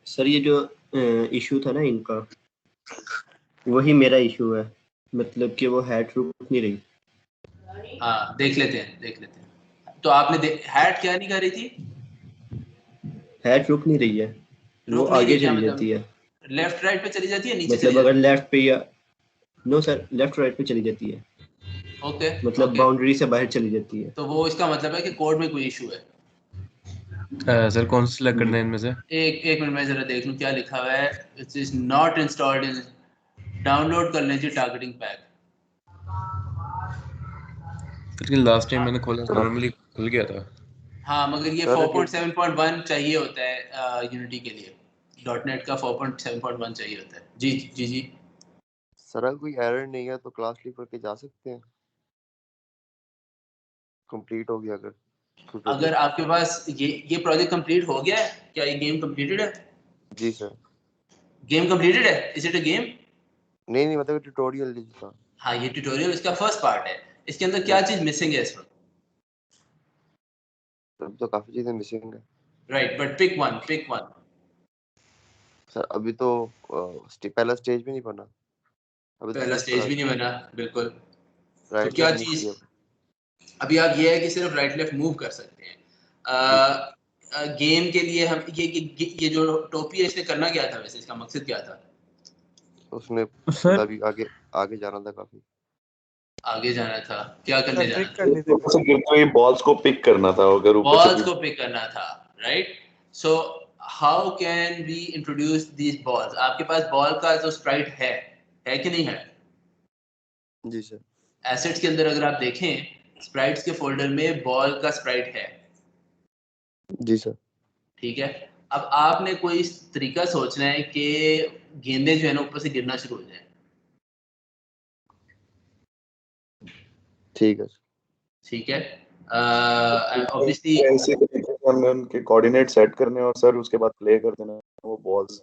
सर ये जो इशू था ना इनका, वही मेरा इशू है, मतलब कि वो हैट रुक नहीं रही। हाँ, देख लेते हैं। तो आपने हैट क्या नहीं कर रही थी? हैट रुक नहीं रही है, वो रुक नहीं आगे रही, क्या चली मतलब? जाती है। लेफ्ट राइट पे चली जाती है, नीचे मतलब चली अगर जाती लेफ्ट पे या नो सर, लेफ्ट राइट पे चली जाती है। ओके, मतलब ओके। बाउंड्री से बाहर चली जाती है। तो वो इसका मतलब है कि कोड में कोई इशू है। सर कौन सा सिलेक्ट करना है इनमें से? एक मिनट में जरा देख लूं क्या लिखा हुआ है। It is not installed in, download कर लीजिए टारगेटिंग पैक। लेकिन लास्ट टाइम मैंने खोला नॉर्मली खुल गया था। हाँ, मगर ये सर, 4.7.1 चाहिए होता है यूनिटी के लिए। डॉटनेट का 4.7.1 चाहिए होता है। जी जी जी। सर अगर कोई एरर नहीं है तो क्लास लीव करके जा सकते हैं, कंप्लीट हो गया अगर कोई अगर प्रोजेक्ट। आपके पास ये प्रोजेक्ट कंप्लीट हो गया है, क्या ये गेम कंप्लीटेड है? जी सर। गेम कंप्लीटेड है? Is it a game? नहीं मतलब ट्यूटोरियल था। हाँ, ये ट्यूटोरियल इसका फर्स्ट पार्ट है। इसके अंदर क्या चीज मिसिंग है इस वक्त? तो काफी चीजें मिसिंग है। Right, but pick one. Sir अभी तो पहला स्टेज भी नहीं बना, अभी तो पहला सिर्फ स्टेज भी नहीं बना, बिल्कुल। तो राइट क्या लेफ्ट मूव चीज किया। अभी आप ये है कि सिर्फ राइट लेफ्ट मूव कर सकते हैं। गेम के लिए हम ये जो टोपी है, इसने करना क्या था वैसे? इसका मकसद क्या था? उसने सर अभी आगे जाना था, काफी आगे जाना था। क्या करने जाना था? ऊपर से गिरते हुए बॉल्स को पिक करना था, अगर ऊपर से बॉल्स को पिक करना था, right? So how can we introduce these balls? आपके पास बॉल का जो स्प्राइट है कि नहीं है? जी सर। एसेट्स के अंदर अगर आप देखें, स्प्राइट्स के फोल्डर में बॉल का स्प्राइट है। जी सर। ठीक है, अब आपने कोई तरीका सोचना है कि गेंदें जो है ना ऊपर से गिरना शुरू हो जाए। ठीक है। ठीक है, ऑब्वियसली ऐसे तरीके से हमें उनके कोऑर्डिनेट सेट करने और सर उसके बाद प्ले कर देना वो बॉल्स।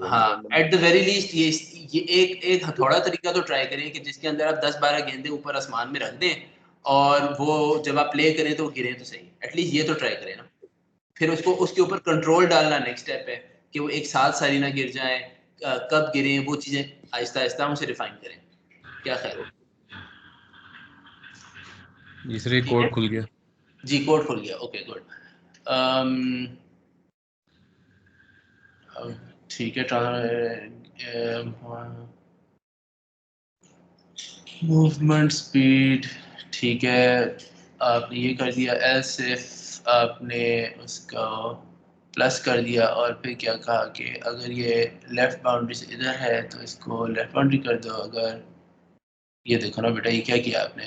हाँ, एट द वेरी लीस्ट ये एक हथौड़ा तरीका तो ट्राई करें कि जिसके अंदर आप 10-12 गेंदें ऊपर आसमान में रख दें और वो जब आप प्ले करें तो वो गिरे तो सही। एटलीस्ट ये तो ट्राई करें ना। फिर उसको उसके ऊपर कंट्रोल डालना नेक्स्ट स्टेप है कि वो एक साथ सारी ना गिर जाएं, कब गिरें, वो चीजें आहिस्ता आहिस्ता हम उसे रिफाइन करें। क्या ख्याल है? जी सर, ये कोड खुल गया। जी, कोड खुल गया। Okay, good. ठीक है, मूवमेंट स्पीड ठीक है, आपने ये कर दिया। एल्स इफ आपने उसका प्लस कर दिया और फिर क्या कहा कि अगर ये लेफ्ट बाउंड्री से इधर है तो इसको लेफ्ट बाउंड्री कर दो, अगर ये देखो ना बेटा, ये क्या किया आपने?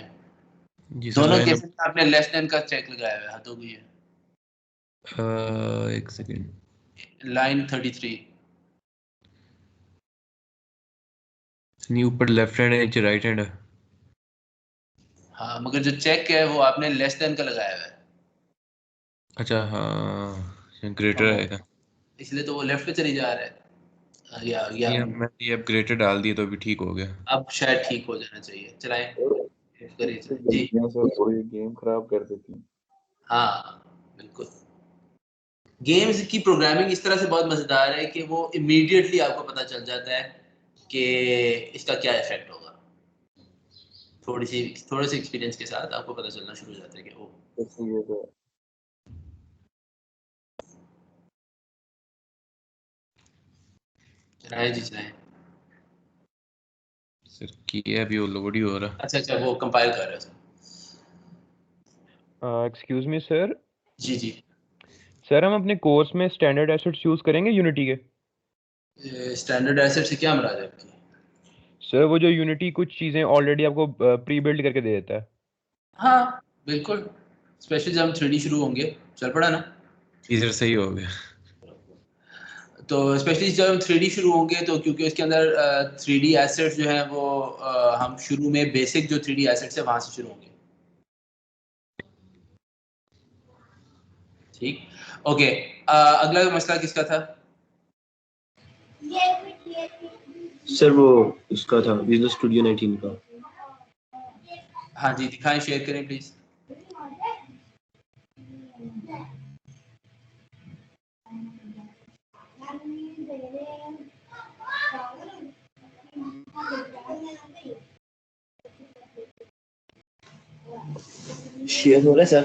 जी सर दोनों लाइन केसेस में आपने लेस देन का चेक लगाया हुआ है, हद हो गई है। एक सेकंड, लाइन 33 नहीं ऊपर लेफ्ट हैंड है नीचे राइट हैंड है। हाँ, मगर जो चेक है वो आपने लेस देन का लगाया हुआ है, अच्छा हाँ, ग्रेटर तो आएगा। इसलिए तो वो लेफ्ट पे चली जा रहा है। या नहीं अब मैंने ये अपग्रेडेड डाल दिए तो अभी ठीक हो गया। अब शायद ठीक हो जाना चाहिए। चलाएं, करिए इससे जी। गलतियां सर पूरी गेम खराब कर देती हैं। हाँ बिल्कुल, गेम्स की प्रोग्रामिंग इस तरह से बहुत मजेदार है कि वो इमीडिएटली आपको पता चल जाता है कि इसका क्या इफेक्ट होगा। थोड़े से एक्सपीरियंस के साथ आपको पता चलना शुरू हो जाता है कि ओ ये तो चलाएं जी चलाएं। सर किया अभी वो लोड ही हो रहा। अच्छा वो कंपाइल कर रहा है सर। Excuse me sir. जी जी सर हम अपने कोर्स में स्टैंडर्ड एसेट्स यूज करेंगे यूनिटी के? स्टैंडर्ड एसेट से क्या मुराद है आपकी? सर वो जो यूनिटी कुछ चीजें ऑलरेडी आपको प्री बिल्ड करके दे देता है। हाँ बिल्कुल, स्पेशली जब हम 3D शुरू होंगे, चल पड़ा ना। इधर सही हो गया। तो स्पेशली जब हम 3D शुरू होंगे तो क्योंकि उसके अंदर 3D एसेट्स जो हैं वो हम शुरू में बेसिक जो 3D एसेट्स है वहां से शुरू होंगे। ठीक, ओके। अगला मसला किसका था? सर वो उसका था, विजुअल स्टूडियो 19 का। हाँ जी, दिखाएं, शेयर करें प्लीज। शेयर हो रहा है सर।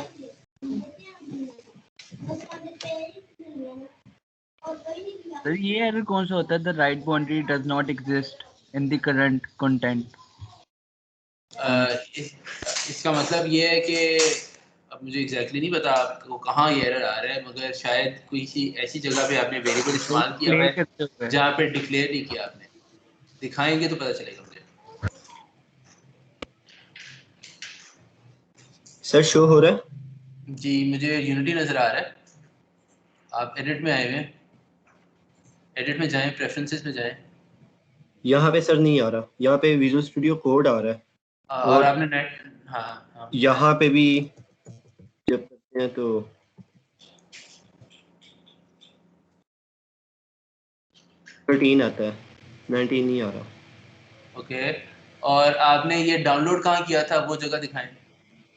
सर ये एरर कौन सा होता है? The right boundary does not exist in the current content. इसका मतलब ये है कि अब मुझे एग्जैक्टली नहीं पता आपको कहाँ ये एरर आ रहा है, मगर शायद कोई सी ऐसी जगह पे आपने वेरिएबल इस्तेमाल किया हुआ है जहाँ पे डिक्लेयर नहीं किया आपने। दिखाएंगे तो पता चलेगा मुझे। सर शो हो रहा है? जी मुझे यूनिटी नजर आ रहा है। आप एडिट में आए हुए हैं, एडिट में जाएं, प्रेफरेंसेस में जाएं। यहाँ पे सर नहीं आ रहा, यहाँ पे विजुअल स्टूडियो कोड आ रहा है। और आपने नेट, हाँ यहाँ पे भी जब करते हैं तो 13 आता है, 19 नहीं आ रहा। ओके। और आपने ये डाउनलोड कहाँ किया था, वो जगह दिखाएं।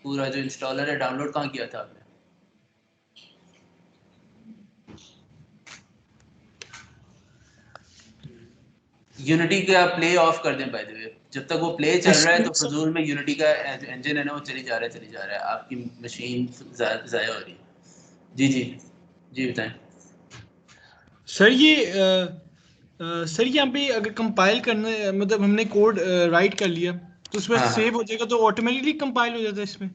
पूरा जो इंस्टॉलर है डाउनलोड कहाँ किया था आपने? यूनिटी का प्ले ऑफ कर दें बाय द वे। जब तक वो प्ले चल रहा है तो फजूल में यूनिटी का इंजन है ना वो चली जा रहा है, आपकी मशीन ज़ाया हो रही है। जी जी जी बताएं सर। ये सर यहाँ पे अगर कंपाइल करना है, मतलब हमने कोड राइट कर लिया तो उसमें हाँ, सेव हो जाएगा, तो ऑटोमेटिकली कंपाइल हो जाता है इसमें?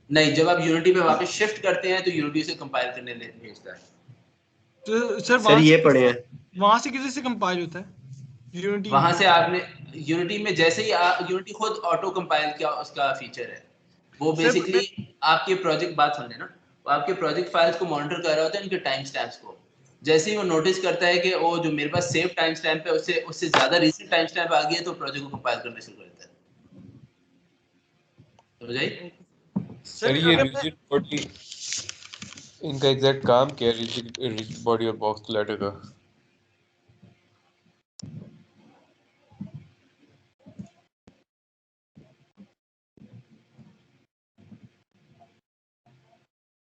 नहीं, जब आप यूनिटी पे वापस शिफ्ट करते हैं तो यूनिटी से कंपाइल करने भेजता है। तो सर वहां से किसी से कंपाइल होता है यूनिटी वहां से आपने यूनिटी में जैसे ही यूनिटी खुद ऑटो कंपाइल क्या उसका फीचर है, वो बेसिकली आपके प्रोजेक्ट, बात सुन लेना, वो आपके प्रोजेक्ट फाइल्स को मॉनिटर कर रहा होता है, उनके टाइम स्टैम्प्स को। जैसे ही वो नोटिस करता है कि वो जो मेरे पास सेव टाइम स्टैम्प है उससे ज्यादा रीसेंट टाइम स्टैम्प आ गया, तो प्रोजेक्ट को कंपाइल करना शुरू करता है। समझ आई? सर ये रिजिड बॉडी, इनका एग्जैक्ट काम क्या है रिजिड बॉडी और बॉक्स कोलाइडर का?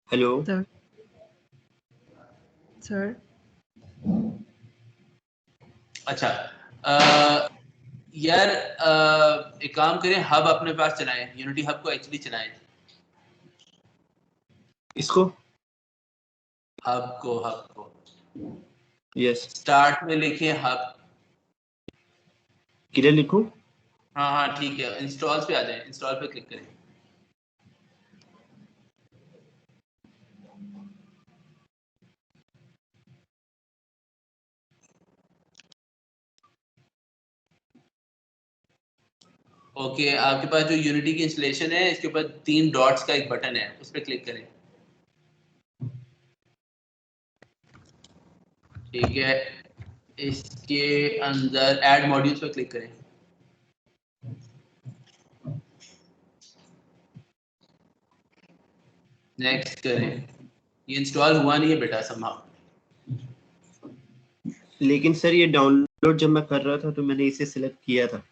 Hello sir. अच्छा यार एक काम करें, हब अपने पास चलाएं, यूनिटी हब को एक्चुअली चलाएं। इसको हब को यस स्टार्ट में लिखिए हब। किधर लिखूं? हाँ ठीक है, इंस्टॉल्स पे आ जाएं, इंस्टॉल पे क्लिक करें। ओके आपके पास जो यूनिटी की इंस्टॉलेशन है इसके ऊपर 3 डॉट्स का एक बटन है, उस पर क्लिक करें। ठीक है, इसके अंदर ऐड मॉड्यूल्स पर क्लिक करें। नेक्स्ट करें। ये इंस्टॉल हुआ नहीं है बेटा समहाउ। लेकिन सर ये डाउनलोड जब मैं कर रहा था तो मैंने इसे सिलेक्ट किया था।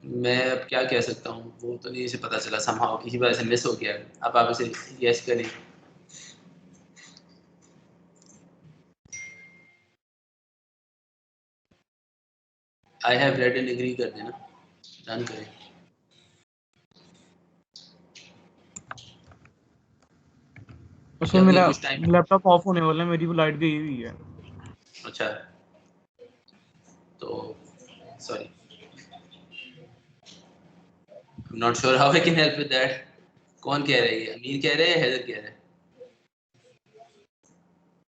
मैं अब क्या कह सकता हूँ, वो तो नहीं, इसे पता चला समहाउ किसी वजह से मिस हो गया। अब आप इसे यस करें। I have read and agree कर देना, डन करें। उसमें मेरा लैपटॉप ऑफ होने वाला है, मेरी वो लाइट गई हुई है। अच्छा तो sorry, I'm not sure how I can help with that. कौन कह रहा है ये? अमीर कह रहे हैं, हैदर कह रहा है?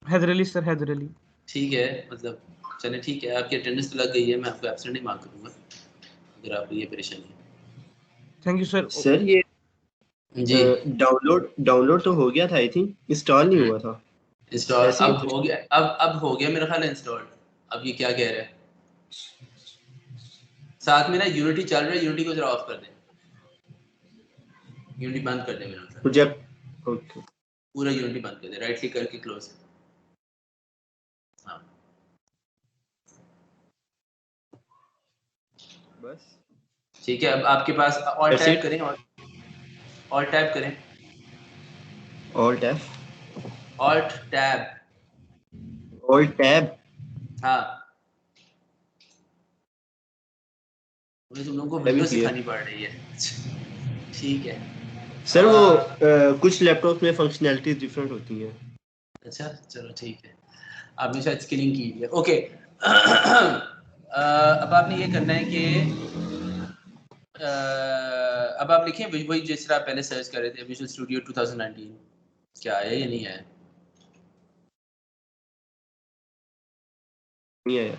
हैदर अली सर, हैदर अली। ठीक है, मतलब चले ठीक है, आपकी अटेंडेंस तो लग गई है, मैं आपको एब्सेंट नहीं मार्क करूंगा अगर आपको ये परेशानी है। Thank you sir. सर ये जी डाउनलोड तो हो गया था, आई थिंक इंस्टॉल नहीं हुआ था। इंस्टॉल अब हो गया, अब हो गया मेरा ख्याल इंस्टॉल। अब ये क्या कह रहा है? साथ में ना यूनिटी चल रहा है, यूनिटी को जरा ऑफ कर दें, यूनिटी बंद कर दें मेरा मतलब। प्रोजेक्ट ओके, पूरा यूनिटी बंद कर दें, राइट क्लिक करके क्लोज। हाँ बस ठीक है। अब आपके पास ऑल टैब करें, ऑल टैब करें, alt F, alt tab, alt tab. हाँ मुझे तुम लोगों को विंडोज सिखानी पड़ रही है। ठीक है सर वो कुछ लैपटॉप में फंक्शनैलिटीज डिफरेंट होती हैं। अच्छा चलो ठीक है, आपने शायद स्किलिंग की है। ओके अब आपने ये करना है कि अब आप लिखें वही जिस तरह पहले सर्च कर रहे थे, विजुअल स्टूडियो 2019 क्या आया या नहीं आया? नहीं आया।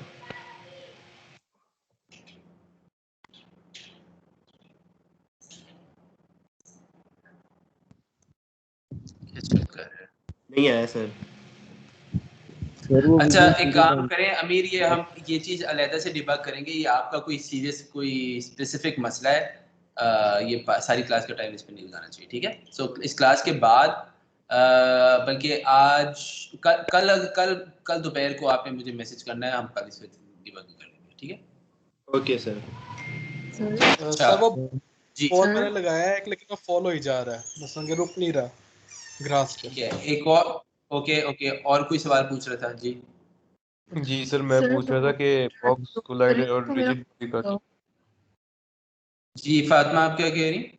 नहीं आया सर। अच्छा एक काम करें अमीर, ये हम ये चीज अलहदा से डिबग करेंगे, ये आपका कोई सीरियस कोई स्पेसिफिक मसला है, ये सारी क्लास का टाइम इस पे नहीं लगाना चाहिए, ठीक है? सो इस क्लास के बाद बल्कि आज कल दोपहर को आपने मुझे मैसेज करना है, हम कल इस पे डिबग कर लेंगे, ठीक है? Okay sir. सर वो जी फोन मैंने लगाया है लेकिन वो फॉलो ही जा रहा है, बस अंगे रुक नहीं रहा ग्रास पे। ठीक है, एक और ओके और कोई सवाल पूछ रहा था जी? जी सर मैं पूछ रहा था कि बॉक्स कोलाइडर और रिजिड का। जी फातिमा आप क्या कह रही?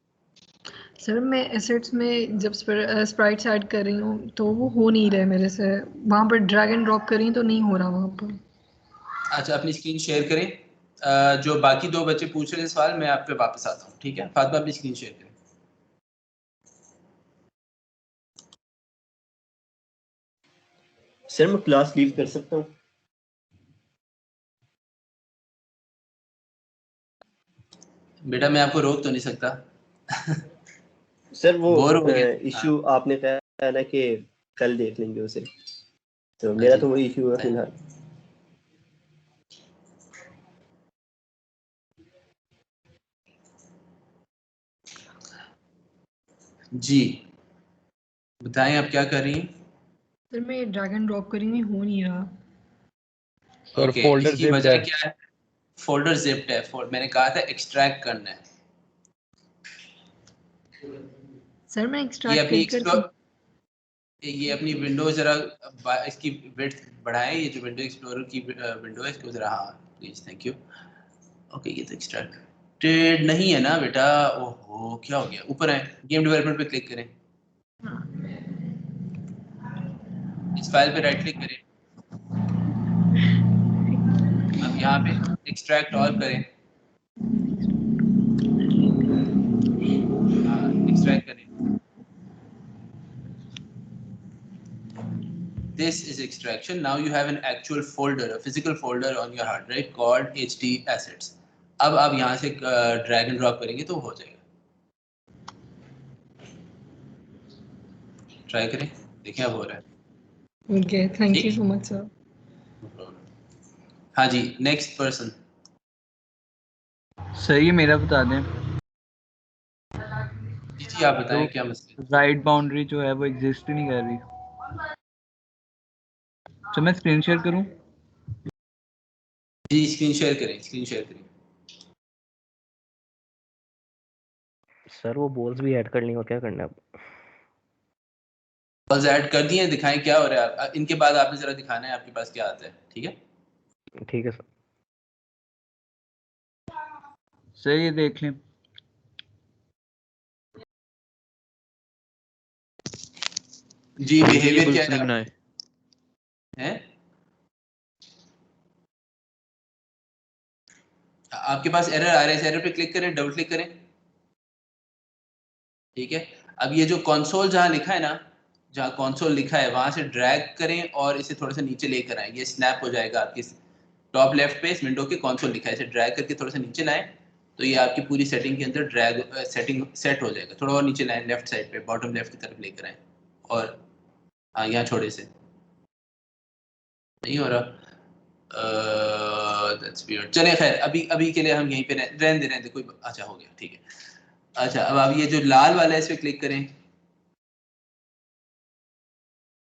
सर मैं एसेट्स में जब स्प्राइट्स ऐड कर रही हूँ तो वो हो नहीं रहे मेरे से, वहाँ पर ड्रैग एंड ड्रॉप कर रही तो नहीं हो रहा वहाँ पर। अच्छा अपनी स्क्रीन शेयर करें, जो बाकी दो बच्चे पूछ रहे थे सवाल मैं आप पे वापस आता हूँ, ठीक है? फातिमा अपनी स्क्रीन शेयर करें। सर मैं क्लास लीव कर सकता हूँ? बेटा मैं आपको रोक तो नहीं सकता। सर वो इशू आपने कहा ना कि कल देख लेंगे उसे, तो मेरा तो वही इशू है फिलहाल। जी बताएं आप क्या कर रही हैं? सर मैं ड्रैग एंड ड्रॉप कर रही हूँ, हो नहीं रहा। सर फोल्डर इसकी वजह क्या है? फोल्डर जिप्ड है, मैंने कहा था एक्सट्रैक्ट करना है। सर मैं एक्सट्रैक्ट ये अपनी विंडो जरा इसकी विड्थ बढ़ाएं, ये जो विंडो एक्सप्लोरर की विंडो है इसको जरा, हाँ प्लीज थैंक यू। ओके ये तो एक्सट्रैक्टेड नहीं है ना बेटा, ओहो क्या हो गया? ऊपर है गेम डेवलपमेंट पे क्लिक करें, इस फाइल पे राइट क्लिक करें, अब यहाँ पे एक्सट्रैक्ट ऑल करें, एक्सट्रैक्ट करें। This is extraction. Now you have an actual folder, a physical folder on your hard drive called HD assets. अब आप यहाँ से ड्रैग एंड ड्रॉप करेंगे तो हो जाएगा। ट्राई करें, देखें अब हो रहा है। Okay, thank you so much sir. हाँ जी, नेक्स्ट पर्सन। सर ये मेरा बता दें। जी जी आप बताएं क्या मसला। राइट बाउंड्री जो है वो एग्जिस्ट ही नहीं कर रही। तो मैं स्क्रीन शेयर करूं? जी स्क्रीन शेयर करें, स्क्रीन शेयर करें। सर वो बॉल्स भी ऐड करनी हो, क्या करना है अब? बॉल्स ऐड कर दिए, दिखाएं क्या हो रहा है। इनके बाद आपने जरा दिखाना है आपके पास क्या आता है, ठीक है? ठीक है सर। सर ये देख लें। जी बिहेवियर क्या है बनाए हैं? आपके पास एरर आ रहा है, इस एरर पे क्लिक करें, डबल क्लिक करें, ठीक है। अब ये जो कंसोल जहां लिखा है ना, जहां कंसोल लिखा है वहां से ड्रैग करें और इसे थोड़ा सा नीचे लेकर आए, ये स्नैप हो जाएगा आपके टॉप लेफ्ट पे। इस विंडो के कंसोल लिखा है, इसे ड्रैग करके थोड़ा सा नीचे लाएं तो ये आपकी पूरी सेटिंग के अंदर ड्रैग सेटिंग सेट हो जाएगा। थोड़ा और नीचे लाएं, लेफ्ट साइड पे बॉटम लेफ्ट की तरफ लेकर आए और हाँ यहाँ छोड़े से नहीं हो रहा। That's weird. चले खैर अभी के लिए हम यहीं पे रहने दे कोई। अच्छा हो गया, ठीक है। अच्छा अब आप ये जो लाल वाला है इस पे क्लिक करें।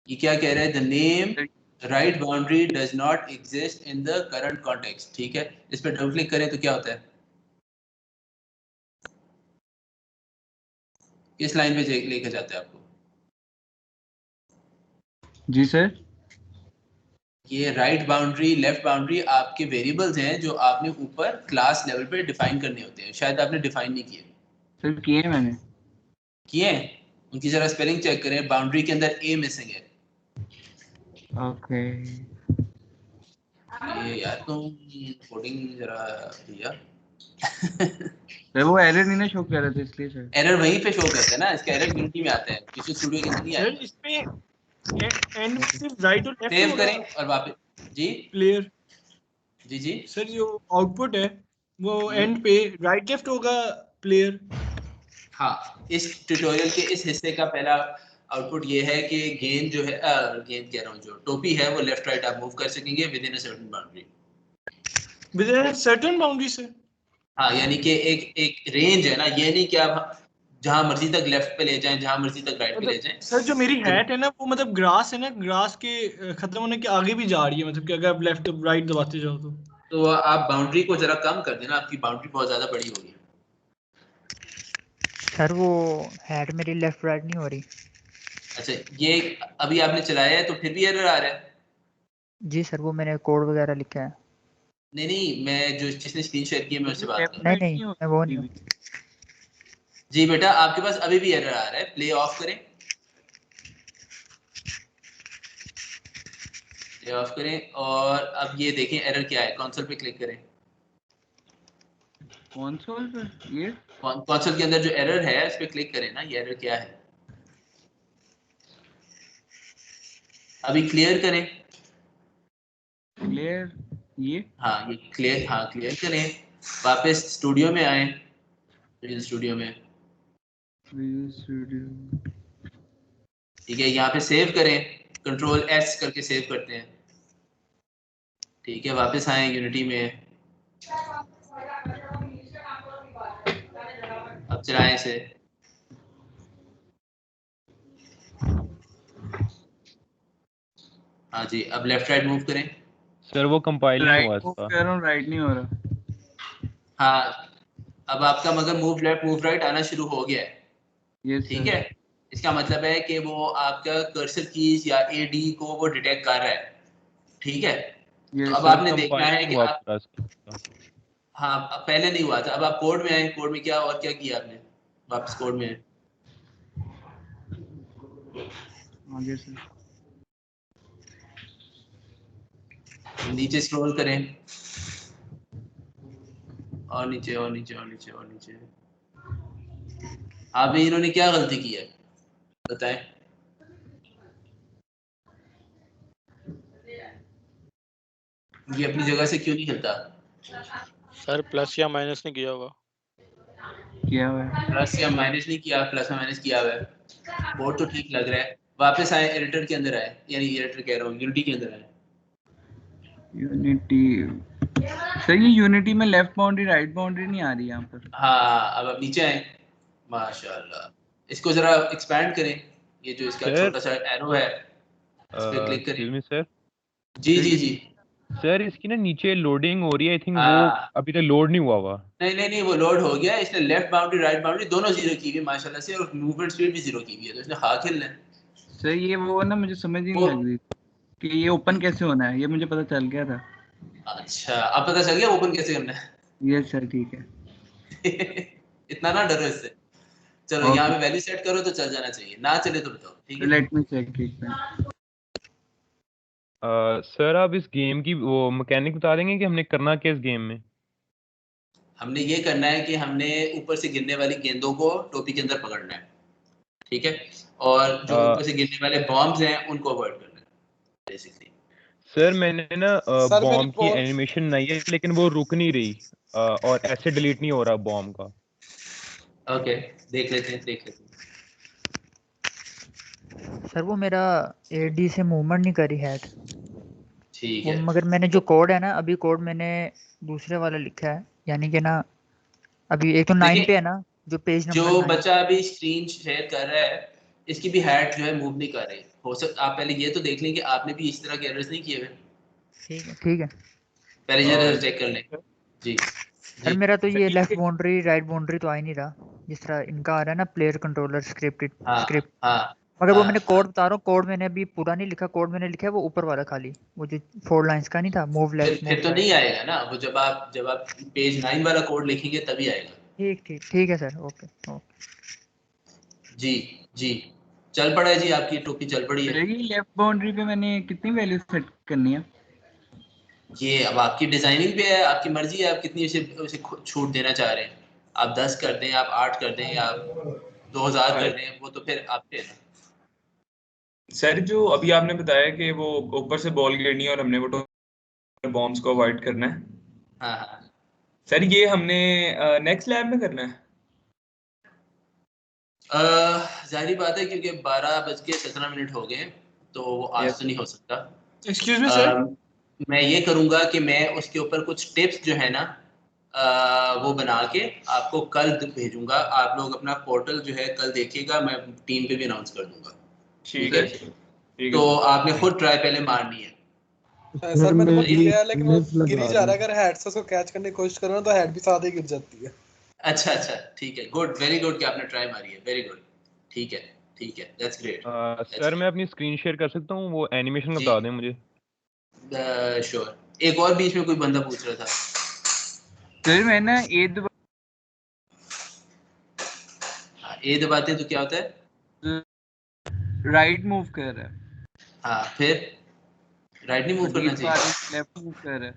ये क्या कह रहा है? The name right boundary does not exist in the current context, ठीक है। इस पे डबल क्लिक करें तो क्या होता है? किस लाइन पे लेकर जाता है आपको? जी सर। ये राइट बाउंड्री लेफ्ट बाउंड्री आपके वेरिएबल्स हैं जो आपने ऊपर क्लास लेवल पे डिफाइन करने होते हैं। शायद आपने डिफाइन नहीं किए। सर किए मैंने। किए हैं? उनकी जरा स्पेलिंग चेक करें। बाउंड्री के अंदर ए मिसिंग है। ओके। ये यार तुम कोडिंग जरा भैया। सर वो एरर नहीं ना शो कर रहा था इसलिए सर। एरर वहीं पे शो करता है ना, इसका एरर यूनिटी में आता है, विजुअल स्टूडियो के अंदर नहीं सर आएगा। इसमें एंड में सिर्फ राइट और लेफ्ट सेव करें और वापस जी प्लेयर। जी जी सर जो आउटपुट है वो एंड पे राइट लेफ्ट होगा प्लेयर। हाँ, इस ट्यूटोरियल के इस हिस्से का पहला आउटपुट ये है कि गेंद जो है गेंद कह रहा हूँ, जो टोपी है वो लेफ्ट राइट आप मूव कर सकेंगे with in a certain boundary. With in a certain boundary sir. हाँ, यानी कि एक रेंज है ना, ये नहीं कि आप जहां मर्जी तक लेफ्ट पे ले जाएं, जहां मर्जी तक राइट पे ले जाएं। सर जो मेरी हैट है ना वो मतलब ग्रास है ना, ग्रास के खत्म होने के आगे भी जा रही है, मतलब कि अगर आप लेफ्ट राइट दबाते जाओ तो आप बाउंड्री को जरा कम कर देना, आपकी बाउंड्री बहुत ज्यादा बड़ी होगी। सर वो हैट मेरी लेफ्ट राइट नहीं हो रही। अच्छा, ये अभी आपने चलाया है तो फिर भी एरर आ रहा है? जी सर वो मैंने कोड वगैरह लिखा है। नहीं, मैं जो जिसने स्क्रीन शेयर की है मैं उससे बात कर नहीं नहीं मैं वो नहीं हूँ। जी बेटा आपके पास अभी भी एरर आ रहा है, प्ले ऑफ करें, प्ले ऑफ करें और अब ये देखें एरर क्या है। कंसोल पे क्लिक करें। कंसोल पे ये कंसोल के अंदर जो एरर है उस पे क्लिक करें ना, ये एरर क्या है। अभी क्लियर करें। क्लियर ये हाँ ये क्लियर, हाँ क्लियर करें। वापस स्टूडियो में आए, विजुअल स्टूडियो में, ठीक है। यहाँ पे सेव करें, कंट्रोल एस करके सेव करते हैं, ठीक है। वापस आए यूनिटी में, अब चलाएं इसे। हाँ जी, अब लेफ्ट राइट मूव करें। सर वो कंपाइल नहीं हुआ इसका। कह रहा हूँ राइट नहीं हो रहा। हाँ, अब आपका मगर मूव लेफ्ट मूव राइट आना शुरू हो गया है, ठीक है। इसका मतलब है कि वो आपका कर्सर कीज या एडी को वो डिटेक्ट कर रहा है, ठीक है। तो अब आपने देखना है कि आप, हाँ पहले नहीं हुआ था। अब आप कोड में आए, कोड में क्या और क्या किया आपने, वापस कोड में आए। आगे से नीचे स्क्रॉल करें और नीचे और नीचे और नीचे और नीचे। आप इन्होंने क्या गलती की है बताएं। ये अपनी जगह से क्यों नहीं हिलता? सर प्लस या माइनस नहीं किया होगा। किया हुआ है। प्लस या माइनस नहीं किया, प्लस या माइनस किया हुआ है। कोड तो ठीक लग रहा है। वापस आए, एडिटर के अंदर आए, यानी एडिटर कह रहा हूँ, यूनिटी के अंदर आए। यूनिटी सर, ये यूनिटी में लेफ्ट बाउंड्री राइट बाउंड्री नहीं आ रही यहाँ पर। हाँ, अब आप नीचे आए। माशाल्लाह, इसको जरा एक्सपैंड करें। ये जो इसका सर छोटा सा एरो है, इस पे क्लिक करें। Excuse me sir. जी जी जी। सर इसकी ना नीचे लोडिंग हो रही है, आई थिंक वो हाँ, अभी तक लोड नहीं हुआ हुआ। नहीं नहीं नहीं, वो लोड हो गया। इसने लेफ्ट बाउंड्री राइट बाउंड्री दोनों जीरो की हुई है माशाल्लाह से, और मूवमेंट स्पीड भी जीरो की हुई है, तो इसने हाँ खेलना है। सर ये वो ना, मुझे समझ ही नहीं लग रही कि ये ओपन कैसे होना है। ये मुझे पता चल गया था। अच्छा, अब पता चल गया ओपन कैसे करना है। यस सर, ठीक है। इतना ना डरो इससे। चलो यहाँ पे वैल्यू सेट करो तो चल जाना चाहिए, ना चले तो बताओ, ठीक है। Let me check it. Sir आप इस गेम की वो मैकेनिक बता देंगे कि हमने करना क्या इस गेम में? हमने ये करना है कि हमने ऊपर से गिरने वाली गेंदों को टोपी के अंदर पकड़ना है, ठीक है, और जो ऊपर से गिरने वाले बॉम्ब्स हैं उनको अवॉइड करना है बेसिकली। सर मैंने ना सर, मेरी बॉम्ब की एनिमेशन नहीं है, लेकिन वो रुक नहीं रही और ऐसे डिलीट नहीं हो रहा बॉम्ब का। ओके, देख लेते हैं। सर वो मेरा एडी से मूवमेंट नहीं करी है। ठीक वो है, मगर मैंने जो कोड है ना, अभी कोड मैंने दूसरे वाला लिखा है, यानी कि ना अभी एक तो 9 पे है ना, जो पेज नंबर जो 9। बच्चा अभी स्क्रीन शेयर कर रहा है, इसकी भी हैट जो है मूव नहीं कर रही। हो सकता आप पहले ये तो देख लें कि आपने भी इस तरह के एरर्स नहीं किए हुए। ठीक है। पहले जरा चेक कर लें। जी सर मेरा तो ये लेफ्ट बाउंड्री राइट बाउंड्री तो आ ही नहीं रहा, जिस तरह इनका आ रहा है ना प्लेयर कंट्रोलर स्क्रिप्ट। मगर वो मैंने कोड बता रहा हूँ, कोड मैंने अभी पूरा नहीं लिखा। कोड मैंने लिखा है वो ऊपर वाला खाली, वो जो 4 लाइंस का नहीं था, मूव लेफ्ट फिर तो नहीं आएगा ना वो, जब आप पेज 9 वाला कोड लिखेंगे तभी आएगा। ठीक है सर। ओके। जी चल पड़ा है जी, आपकी टोपी चल पड़ी है। लेफ्ट बाउंड्री पे मैंने कितनी वैल्यू सेट करनी है? ये अब आपकी डिजाइनिंग पे है, आपकी मर्जी है आप कितनी उसे छूट देना चाह रहे हैं। आप 10 कर दें, आप 8 कर दें, या आप 2000 कर दें, वो तो फिर आप पे है। सर जो अभी आपने बताया कि वो ऊपर से बॉल गिरनी है और हमने वो बॉम्ब्स को अवॉइड करना है। हाँ सर ये हमने नेक्स्ट लैब में करना है। जाहिर बात है क्योंकि 12:17 हो गए, तो वो आज तो नहीं हो सकता। एक्सक्यूज मी सर, मैं ये करूंगा कि मैं उसके ऊपर कुछ टिप्स जो है ना वो बना के आपको कल भेजूंगा। आप लोग अपना पोर्टल जो है कल देखिएगा, मैं टीम पे भी अनाउंस कर दूंगा। ठीक है, तो आपने खुद ट्राई पहले मारनी है। सर मैंने वो किया है, लेकिन वो गिर ही जा रहा है। अगर हेड से उसको कैच करने की कोशिश करो ना तो हेड भी साथ ही गिर जाती है। अच्छा, ठीक है, गुड, वेरी गुड कि आपने ट्राई मारी है, वेरी गुड। ठीक है, दैट्स ग्रेट। सर मैं अपनी स्क्रीन शेयर कर सकता हूँ, वो एनिमेशन बता दें मुझे। श्योर। एक और बीच में कोई बंदा पूछ रहा था सर मैं ना ए दबाते तो क्या होता है? राइट मूव कर रहा है। हाँ, फिर राइट नहीं मूव करना चाहिए, लेफ्ट मूव कर रहा है।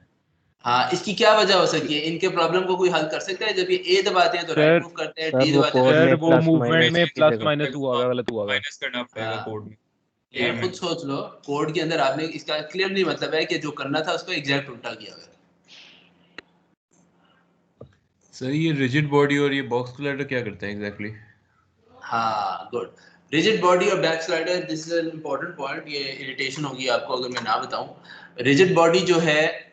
हाँ, इसकी क्या वजह हो सकती है? इनके प्रॉब्लम को कोई हल कर सकता है? जब ये ए दबाते हैं तो राइट मूव करते हैं, डी दबाते हैं सर वो मूवमेंट में प्लस माइनस हुआ है, गलत हुआ है। माइनस करना पड़ेगा कोड में। यार खुद सोच लो, कोड के अंदर आपने इसका क्लियरली मतलब है कि जो करना था उसको एग्जैक्ट उल्टा किया हुआ है। सर ये रिजिड बॉडी और ये बॉक्स कोलाइडर क्या करते हैं एग्जैक्टली? हाँ, गुड। रिजिड बॉडी और back slider, this is an important point. ये इरिटेशन होगी आपको अगर मैं ना बताऊं। रिजिड बॉडी जो है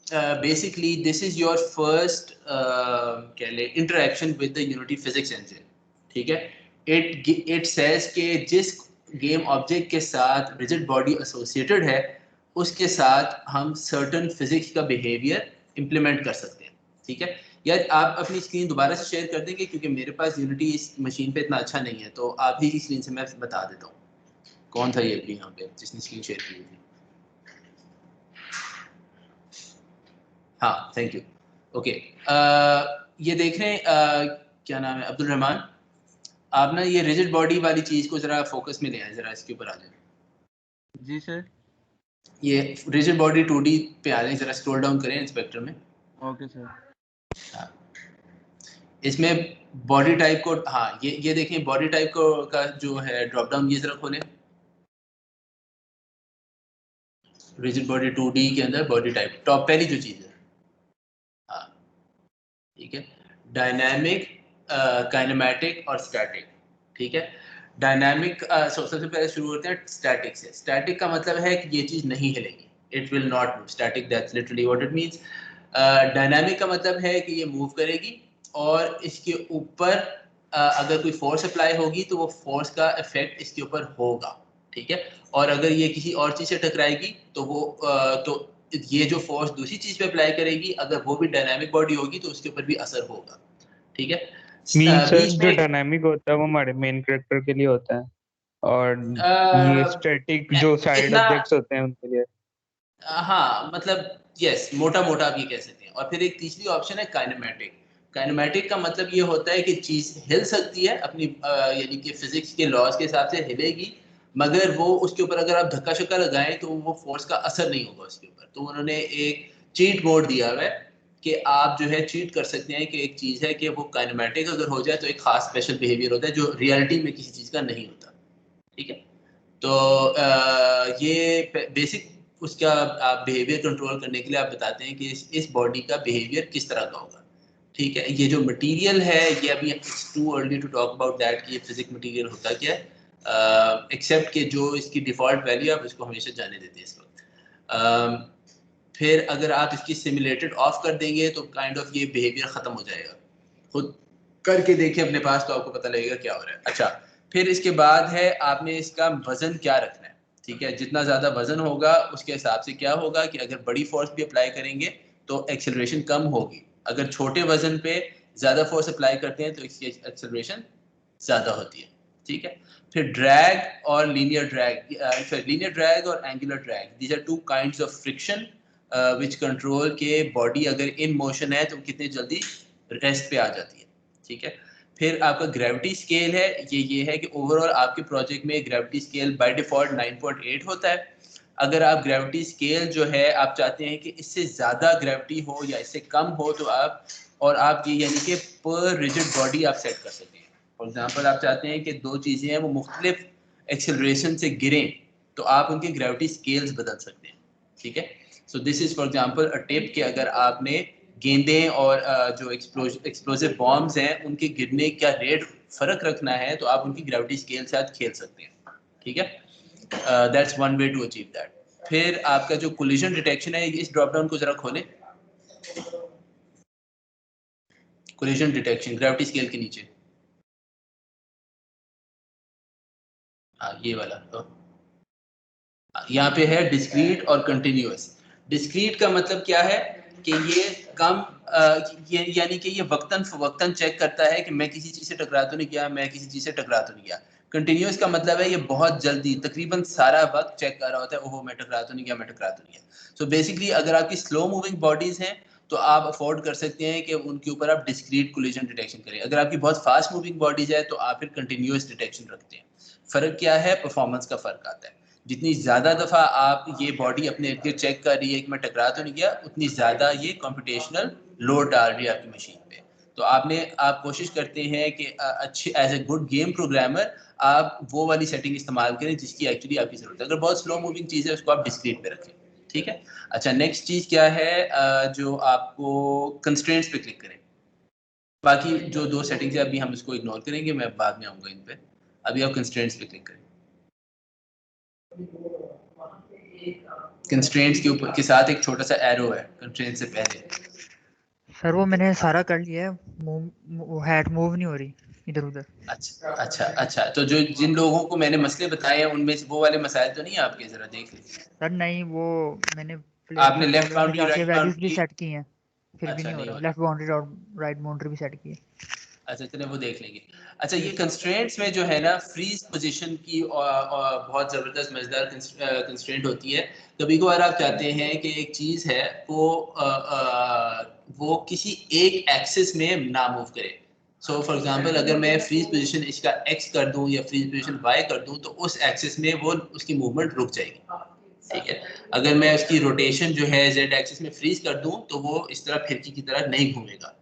basically this is your first कह ले interaction with the unity physics engine, ठीक है। इट सेज के जिस गेम ऑब्जेक्ट के साथ रिजिड बॉडी एसोसिएटेड है उसके साथ हम सर्टेन फिजिक्स का बिहेवियर इंप्लीमेंट कर सकते हैं, ठीक है। यार आप अपनी स्क्रीन दोबारा से शेयर कर देंगे क्योंकि मेरे पास यूनिटी इस मशीन पे इतना अच्छा नहीं है, तो आप ही की स्क्रीन से मैं बता देता हूँ कौन था ये अभी यहाँ पे जिसने स्क्रीन शेयर की थी। हाँ, थैंक यू। ओके, ये देख रहे हैं क्या नाम है, अब्दुल रहमान। आप ना ये रिजिड बॉडी वाली चीज को जरा फोकस में ले आए, जरा इसके ऊपर आ जाए। जी सर। ये रिजिड बॉडी 2D पे आ जाए, जरा स्क्रॉल डाउन करें इंस्पेक्टर में। Okay sir. हाँ, इसमें बॉडी टाइप को, हाँ ये देखें बॉडी टाइप को का जो है ड्रॉप डाउन, ये जरा खोलें। रिजिड बॉडी 2D के अंदर बॉडी टाइप टॉप पहली जो चीज है, हाँ ठीक है, डायनामिक, काइनेमेटिक और स्टैटिक। ठीक है, डायनामिक सबसे पहले शुरू होते हैं स्टैटिक से। स्टैटिक का मतलब है कि ये चीज़ नहीं हिलेगी, it will not move. Static, that's literally what it means. Dynamic का मतलब है कि ये मूव करेगी और इसके ऊपर अगर कोई फोर्स अप्लाई होगी तो वो फोर्स का इफेक्ट इसके ऊपर होगा। ठीक है, और अगर ये किसी और चीज़ से टकराएगी तो वो तो ये जो फोर्स दूसरी चीज़ पे अप्लाई करेगी, अगर वो भी डायनामिक बॉडी होगी तो उसके ऊपर भी असर होगा। ठीक है, मीन सर बीच जो में डायनामिक होता है वो हमारे मेन कैरेक्टर के लिए होता है और ये स्टैटिक जो साइड इतना ऑब्जेक्ट्स होते हैं उनके लिए। हाँ, मतलब यस, मोटा मोटा आप ये कह सकते हैं। और फिर एक तीसरी ऑप्शन है काइनेमेटिक। काइनेमेटिक का मतलब ये होता है कि चीज़ हिल सकती है अपनी यानी कि फिजिक्स के लॉज के हिसाब से हिलेगी, मगर वो उसके ऊपर अगर आप धक्का शक्का लगाएं तो वो फोर्स का असर नहीं होगा उसके ऊपर। तो उन्होंने एक चीट मोड दिया हुआ है कि आप जो है चीट कर सकते हैं कि एक चीज़ है कि वो काइनेमेटिक अगर हो जाए तो एक खास स्पेशल बिहेवियर होता है जो रियलिटी में किसी चीज़ का नहीं होता। ठीक है, तो ये बेसिक उसका आप बिहेवियर कंट्रोल करने के लिए आप बताते हैं कि इस बॉडी का बिहेवियर किस तरह का होगा। ठीक है, ये जो मटेरियल है ये अभी it's too early to talk about that कि ये फिजिक मटेरियल होता क्या है, एक्सेप्ट कि जो इसकी डिफ़ॉल्ट वैल्यू आप इसको हमेशा जाने देते हैं इस वक्त। फिर अगर आप इसकी सिमुलेटेड ऑफ कर देंगे तो काइंड ऑफ ये बिहेवियर ख़त्म हो जाएगा। खुद करके देखिए अपने पास तो आपको पता लगेगा क्या हो रहा है। अच्छा, फिर इसके बाद है आपने इसका वजन क्या रखना है। ठीक है, जितना ज़्यादा वजन होगा उसके हिसाब से क्या होगा कि अगर बड़ी फोर्स भी अप्लाई करेंगे तो एक्सेलरेशन कम होगी, अगर छोटे वजन पे ज़्यादा फोर्स अप्लाई करते हैं तो इसकी एक्सेलरेशन ज़्यादा होती है। ठीक है, फिर ड्रैग और लीनियर ड्रैग और angular drag, these are two kinds of friction which control के बॉडी अगर इन मोशन है तो कितनी जल्दी रेस्ट पे आ जाती है। ठीक है, फिर आपका ग्रेविटी स्केल है, ये है कि ओवरऑल आपके प्रोजेक्ट में ग्रेविटी स्केल बाय डिफ़ॉल्ट 9.8 होता है। अगर आप ग्रेविटी स्केल जो है आप चाहते हैं कि इससे ज़्यादा ग्रेविटी हो या इससे कम हो तो आप ये यानी कि पर रिजिड बॉडी आप सेट कर सकते हैं। फॉर एग्जांपल आप चाहते हैं कि दो चीज़ें हैं वो मुख्तलिफ एक्सेलरेशन से गिरें तो आप उनके ग्रेविटी स्केल्स बदल सकते हैं। ठीक है, so this is for example a tip कि अगर आपने गेंदें और जो एक्सप्लोसिव बॉम्ब्स हैं उनके गिरने का रेट फ़र्क रखना है तो आप उनकी ग्रेविटी स्केल के साथ खेल सकते हैं। ठीक है, that's one way to achieve that. फिर आपका जो कोलिजन डिटेक्शन है, इस ड्रॉप डाउन को जरा खोलें। कोलिजन डिटेक्शन ग्रेविटी स्केल के नीचे, हाँ ये वाला तो यहाँ पे है डिस्क्रीट और कंटिन्यूअस। डिस्क्रीट का मतलब क्या है कि ये कम यानी कि ये वक्तन फवक्तन चेक करता है कि मैं किसी चीज़ से टकरा तो नहीं गया, मैं किसी चीज़ से टकरा तो नहीं गया। कंटिन्यूअस का मतलब है ये बहुत जल्दी तकरीबन सारा वक्त चेक कर रहा होता है, ओहो मैं टकरा तो नहीं गया, मैं टकरा तो नहीं गया। सो बेसिकली अगर आपकी स्लो मूविंग बॉडीज़ हैं तो आप अफोर्ड कर सकते हैं कि उनके ऊपर आप डिस्क्रीट कोलिजन डिटेक्शन करें। अगर आपकी बहुत फास्ट मूविंग बॉडीज़ है तो आप फिर कंटिन्यूअस डिटेक्शन रखते हैं। फ़र्क क्या है, परफॉर्मेंस का फ़र्क आता है। जितनी ज़्यादा दफ़ा आप ये बॉडी अपने इर्द गिर्द चेक कर रही है कि मैं टकरा तो नहीं गया, उतनी ज़्यादा ये कंप्यूटेशनल लोड डाल रही है आपकी मशीन पे। तो आप कोशिश करते हैं कि अच्छे as a good game programmer आप वो वाली सेटिंग इस्तेमाल करें जिसकी एक्चुअली आपकी ज़रूरत है। अगर बहुत स्लो मूविंग चीज़ है उसको आप डिस्क्रीट पे रखें। ठीक है, अच्छा नेक्स्ट चीज़ क्या है, जो आपको कंस्ट्रेंट्स पे क्लिक करें। बाकी जो दो सेटिंग्स है अभी हम इसको इग्नोर करेंगे, मैं बाद में आऊँगा इन पे। अभी आप कंस्ट्रेंट्स पे क्लिक करें। कंस्ट्रेंट्स के ऊपर के साथ एक छोटा सा एरो है कंस्ट्रेंट से पहले। सर वो मैंने सारा कर लिया है, वो हेड मूव नहीं हो रही इधर उधर। अच्छा, तो जो जिन लोगों को मैंने मसले बताए हैं उनमें से वो वाले मसाइल तो नहीं आपके, जरा देख लीजिए। सर नहीं, वो मैंने आपने लेफ्ट बाउंड्री राइट वैल्यूज भी बाउंड्री सेट की हैं, फिर भी नहीं हो रहा। लेफ्ट बाउंड्री और राइट बाउंड्री भी सेट की है। अच्छा चलिए वो देख लेंगे। अच्छा, ये कंस्ट्रेंट्स में जो है ना फ्रीज पोजीशन की और बहुत ज़बरदस्त मज़ेदार कंस्ट्रेंट होती है। कभी कभार आप चाहते हैं कि एक चीज़ है वो किसी एक एक्सिस में ना मूव करे। सो फॉर एग्जांपल अगर मैं फ्रीज पोजीशन इसका एक्स कर दूं या फ्रीज पोजीशन वाई कर दूं तो उस एक्सिस में वो उसकी मूवमेंट रुक जाएगी। ठीक है, अगर मैं उसकी रोटेशन जो है जेड एक्सिस में फ्रीज कर दूं तो वो इस तरह फिरकी की तरह नहीं घूमेगा,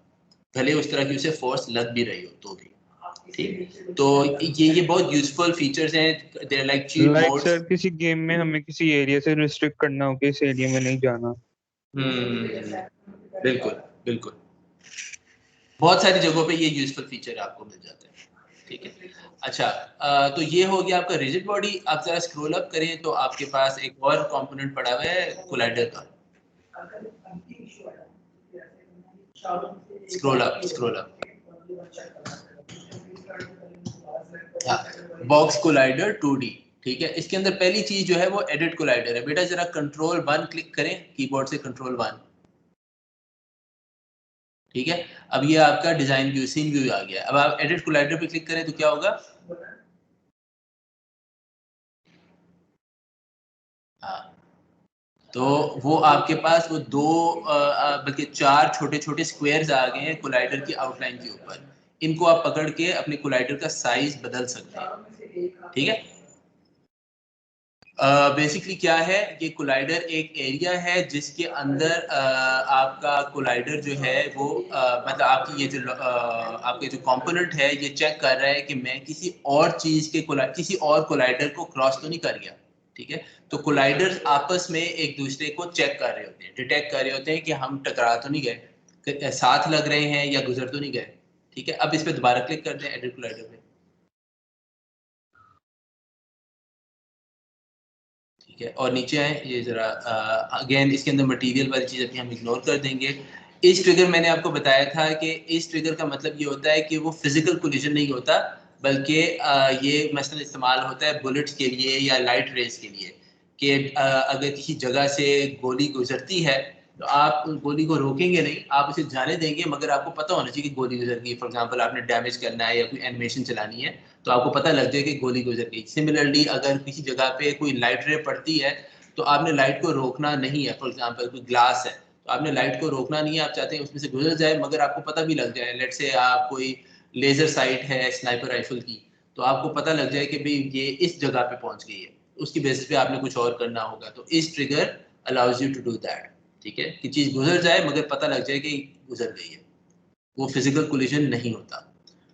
भले उस तरह की उसे फोर्स लग भी रही हो तो भी। ठीक, तो ये बहुत यूजफुल फीचर्स हैं। They are like cheat modes. Sir किसी गेम में हमें किसी एरिया से रिस्ट्रिक्ट करना हो कि इस एरिया में नहीं जाना। बिल्कुल बिल्कुल। बहुत सारी जगहों पे ये यूजफुल फीचर आपको मिल जाता है, ठीक है। अच्छा, तो ये हो गया आपका रिजिड बॉडी। आप जरा स्क्रॉल अप करें तो आपके पास एक और कंपोनेंट पड़ा हुआ है कोलाइडर का। Scroll up box collider 2D, ठीक है। इसके अंदर पहली चीज जो है वो एडिट कोलाइडर है। बेटा जरा Ctrl+1 क्लिक करें कीबोर्ड से, Ctrl+1, ठीक है। अब ये आपका डिजाइन व्यू, सीन व्यू आ गया। अब आप एडिट कोलाइडर पे क्लिक करें तो क्या होगा? हाँ, तो वो आपके पास वो दो बल्कि 4 छोटे छोटे स्क्वायर्स आ गए हैं कोलाइडर की आउटलाइन के ऊपर। इनको आप पकड़ के अपने कोलाइडर का साइज बदल सकते हैं, ठीक है। बेसिकली क्या है, ये कोलाइडर एक एरिया है जिसके अंदर आपका कोलाइडर जो है वो मतलब आपकी ये जो आपके जो कंपोनेंट है ये चेक कर रहा है कि मैं किसी और चीज के किसी और कोलाइडर को क्रॉस तो नहीं कर गया, ठीक है। तो कोलाइडर आपस में एक दूसरे को चेक कर रहे होते हैं, डिटेक्ट कर रहे होते हैं कि हम टकरा तो नहीं गए, साथ लग रहे हैं या गुजर तो नहीं गए, ठीक है। अब इस पे दोबारा क्लिक करते हैं एडिट कोलाइडर पे, ठीक है। और नीचे आए, ये जरा अगेन इसके अंदर मटेरियल वाली चीज़ अभी हम इग्नोर कर देंगे। इस ट्रिगर मैंने आपको बताया था कि इस ट्रिगर का मतलब ये होता है कि वो फिजिकल कोलिजन नहीं होता, बल्कि ये मसलन इस्तेमाल होता है बुलेट्स के लिए या लाइट रेस के लिए कि अगर किसी जगह से गोली गुजरती है तो आप उस गोली को रोकेंगे नहीं, आप उसे जाने देंगे, मगर आपको पता होना चाहिए कि गोली गुजर गई। फॉर एग्जांपल आपने डैमेज करना है या कोई एनिमेशन चलानी है तो आपको पता लग जाए कि गोली गुजर गई। सिमिलरली अगर किसी जगह पे कोई लाइट रे पड़ती है तो आपने लाइट को रोकना नहीं है। फॉर एग्जांपल कोई ग्लास है तो आपने लाइट को रोकना नहीं है, आप चाहते हैं उसमें से गुजर जाए मगर आपको पता भी लग जाए। लेट से आप कोई लेजर साइट है स्नाइपर राइफल की, तो आपको पता लग जाए कि भाई ये इस जगह पे पहुंच गई है, उसकी बेसिस पे आपने कुछ और करना होगा। तो इस trigger allows you to do that, ठीक है, कि चीज गुजर जाए मगर पता लग जाए कि गुजर गई है, वो फिजिकल कोलिजन नहीं होता,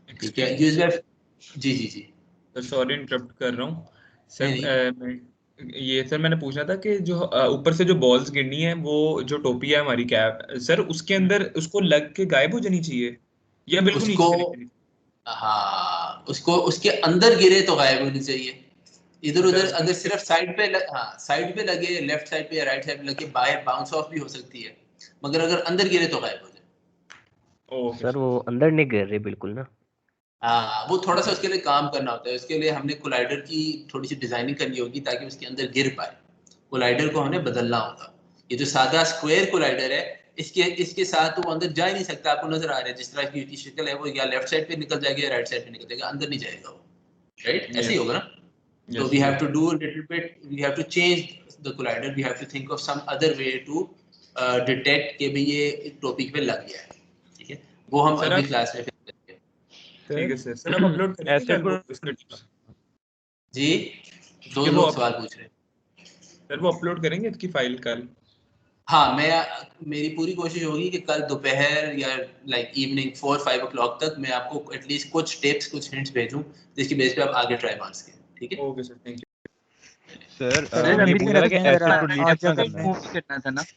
ठीक है। यूज जी जी जी सॉरी इंटरप्ट कर रहा हूँ सर। ये सर मैंने पूछना था कि जो ऊपर से जो बॉल्स गिरनी है वो जो टोपी है हमारी कैप सर, उसके अंदर उसको लग के गायब हो जानी चाहिए या बिल्कुल उसको नीचे? हाँ, उसको उसके अंदर गिरे तो गायब होनी चाहिए। इधर उधर अगर सिर्फ साइड पे साइड पे लगे, लेफ्ट साइड पे या राइट साइड पे लगे, बाहर बाउंस ऑफ भी हो सकती है, मगर अगर अंदर गिरे तो गायब हो जाए। सर वो अंदर नहीं गिर रही बिल्कुल ना? हाँ, वो थोड़ा सा उसके लिए काम करना होता है। उसके लिए हमने कोलाइडर की थोड़ी सी डिजाइनिंग करनी होगी ताकि उसके अंदर गिर पाए। कोलाइडर को हमें बदलना होगा। ये जो सादा स्क्वायर कोलाइडर है इसके साथ तो वो अंदर जा ही नहीं सकता। आपको नजर आ रहा है जिस तरह की शक्ल है वो या लेफ्ट साइड पे निकल जाएगा या राइट साइड पे निकल जाएगा, अंदर नहीं जाएगा वो, राइट? ऐसे ही होगा ना। So we have to do a little bit, we have to change the collider, we have to think of some other way to detect कि भाई ये टॉपिक पे लग गया है, ठीक है। वो हम अगली क्लास में करेंगे। ठीक है सर। सर आप अपलोड करेंगे जी, दो लोग सवाल पूछ रहे हैं सर, वो अपलोड करेंगे इसकी फाइल कल? हाँ, मेरी पूरी कोशिश होगी कि कल दोपहर या लाइक इवनिंग 4-5 o'clock तक मैं आपको एटलीस्ट कुछ टिप्स, कुछ हिंट्स भेजूं जिसकी बेस पे आप आगे ट्राई मार सकें, ठीक है। Okay sir, thank you sir. मैंने पूछा था कि एसिड को डिलीट कैसे करना है?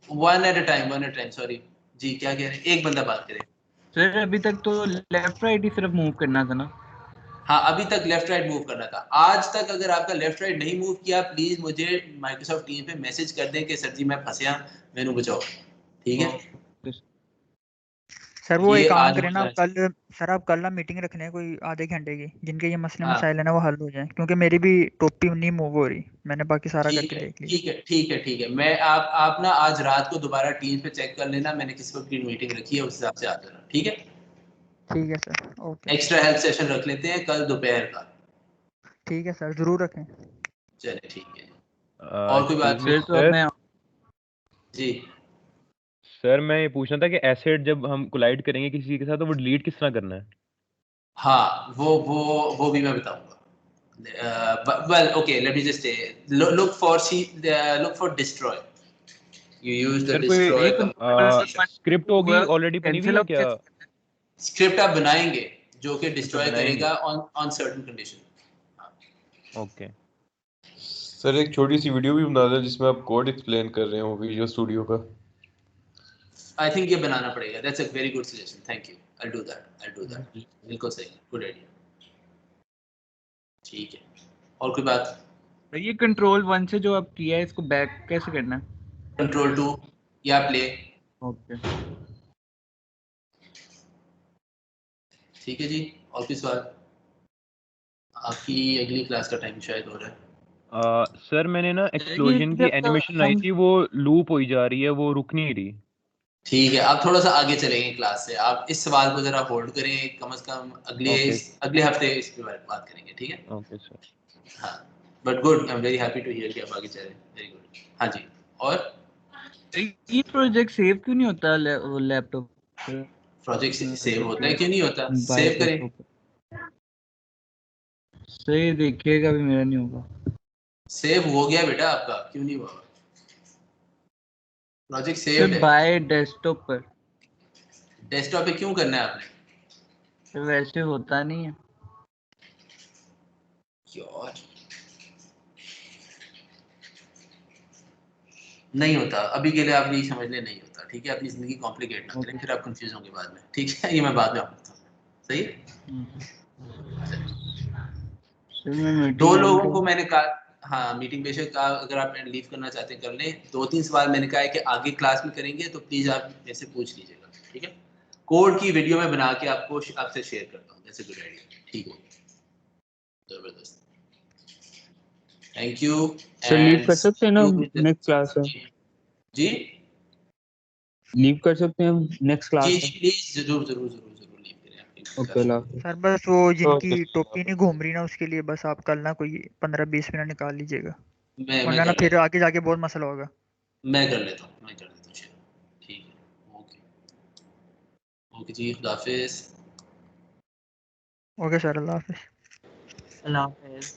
One at a time. Sorry जी, क्या कह रहे हैं? एक बंदा बात करे सर। अभी तक तो लेफ्ट राइट ही सिर्फ मूव करना था ना? हाँ, अभी तक लेफ्ट राइट मूव करना था। आज तक अगर आपका लेफ्ट राइट नहीं मूव किया, प्लीज मुझे माइक्रोसॉफ्ट टीम पे मैसेज कर दें कि सर जी मैं फंसया, मैनू बचाओ, ठीक है। सर वो एक काम करें ना कल, सर आप कल ना मीटिंग रखने हैं कोई आधे घंटे की, जिनके ये मसले मसाइल है ना वो हल हो जाए, क्योंकि मेरी भी टोपी नहीं मूव हो रही, मैंने बाकी सारा करके देख लिया। ठीक है। मैं आप ना आज रात को दोबारा टीम पे चेक कर लेना, मैंने किस वक्त की मीटिंग रखी है उस हिसाब से आ जाना, ठीक है। ठीक है sir, okay. Extra help session रख लेते हैं कल दोपहर का। ठीक है सर, जरूर रखें। चलिए ठीक है। और कोई बात जी सर, मैं ये पूछना था कि एसिड जब हम कोलाइड करेंगे किसी के साथ तो वो डिलीट किस तरह करना है? हाँ, वो भी मैं बताऊंगा। well okay, let me just say look for destroy. You use the destroy script होगी ऑलरेडी बनी हुई है क्या? स्क्रिप्ट आप बनाएंगे जो कि डिस्ट्रॉय करेगा on certain condition. Okay sir, एक छोटी सी वीडियो भी बना दें जिसमें आप कोड एक्सप्लेन कर रहे हो विजुअल स्टूडियो का। आई थिंक ये बनाना पड़ेगा। That's a very good suggestion, thank you. I'll do that. बिल्कुल सही, गुड आइडिया। ठीक है, और कोई बात? ये कंट्रोल 1 से जो आप किया है इसको बैक कैसे करना है? कंट्रोल 2 या प्ले। ओके ठीक है जी, और कोई सवाल? आपकी अगली क्लास का टाइम शायद हो रहा है। सर मैंने ना एक्सप्लोजन की एनिमेशन आई थी, वो लूप हुई जा रही है, वो रुक नहीं रही। ठीक है, आप थोड़ा सा आगे चलेंगे क्लास से, आप इस सवाल को जरा होल्ड करें, कम से कम अगले हफ्ते इस पे बात करेंगे, ठीक है? Okay sir. हाँ, but good, I am very happy to hear कि आप आगे चल रहे हैं, वेरी गुड। हाँ जी, और ये प्रोजेक्ट सेव क्यों नहीं होता लैपटॉप पे? प्रोजेक्ट सेव होता है, क्यों नहीं होता? सेव करें। सही देखिएगा, भी मेरा नहीं होगा। सेव हो गया बेटा आपका, क्यों नहीं हुआ? प्रोजेक्ट सेव है बाय डेस्कटॉप पर। डेस्कटॉप पे क्यों करना है आपने? तो वैसे होता नहीं है यार, नहीं होता, अभी के लिए आप यही समझ ले, नहीं होता, ठीक है? अपनी जिंदगी कॉम्प्लिकेट ना करें, फिर आप कंफ्यूज होंगे बाद में, ठीक है? ये मैं बाद में आपको बताऊंगा, सही है? 2 लोगों को मैंने कहा, हाँ मीटिंग बेशक अगर आप लीव करना चाहते हैं कर लें। 2-3 सवाल मैंने कहा है कि आगे क्लास में करेंगे, तो प्लीज आप मेरे से पूछ लीजिएगा, ठीक है? कोड की वीडियो में बना के आपसे शेयर करता हूँ, दैट्स अ गुड आइडिया, ठीक है? जबरदस्त, थैंक यू। सर लीव कर सकते हैं ना नेक्स्ट क्लास है? जी लीव कर सकते हैं हम नेक्स्ट क्लास जी है? प्लीज, जरूर लीव करें। ओके सर बस वो जिनकी टोपी नहीं घूम रही ना, उसके लिए बस आप कल ना कोई 15-20 मिनट निकाल लीजिएगा, वरना ना फिर आगे जाके बहुत मसला होगा। मैं कर लेता हूँ ठीक है। ओके जी, खुदा हाफिज। ओके सर, अल्लाह हाफिज। अल्लाह हाफिज।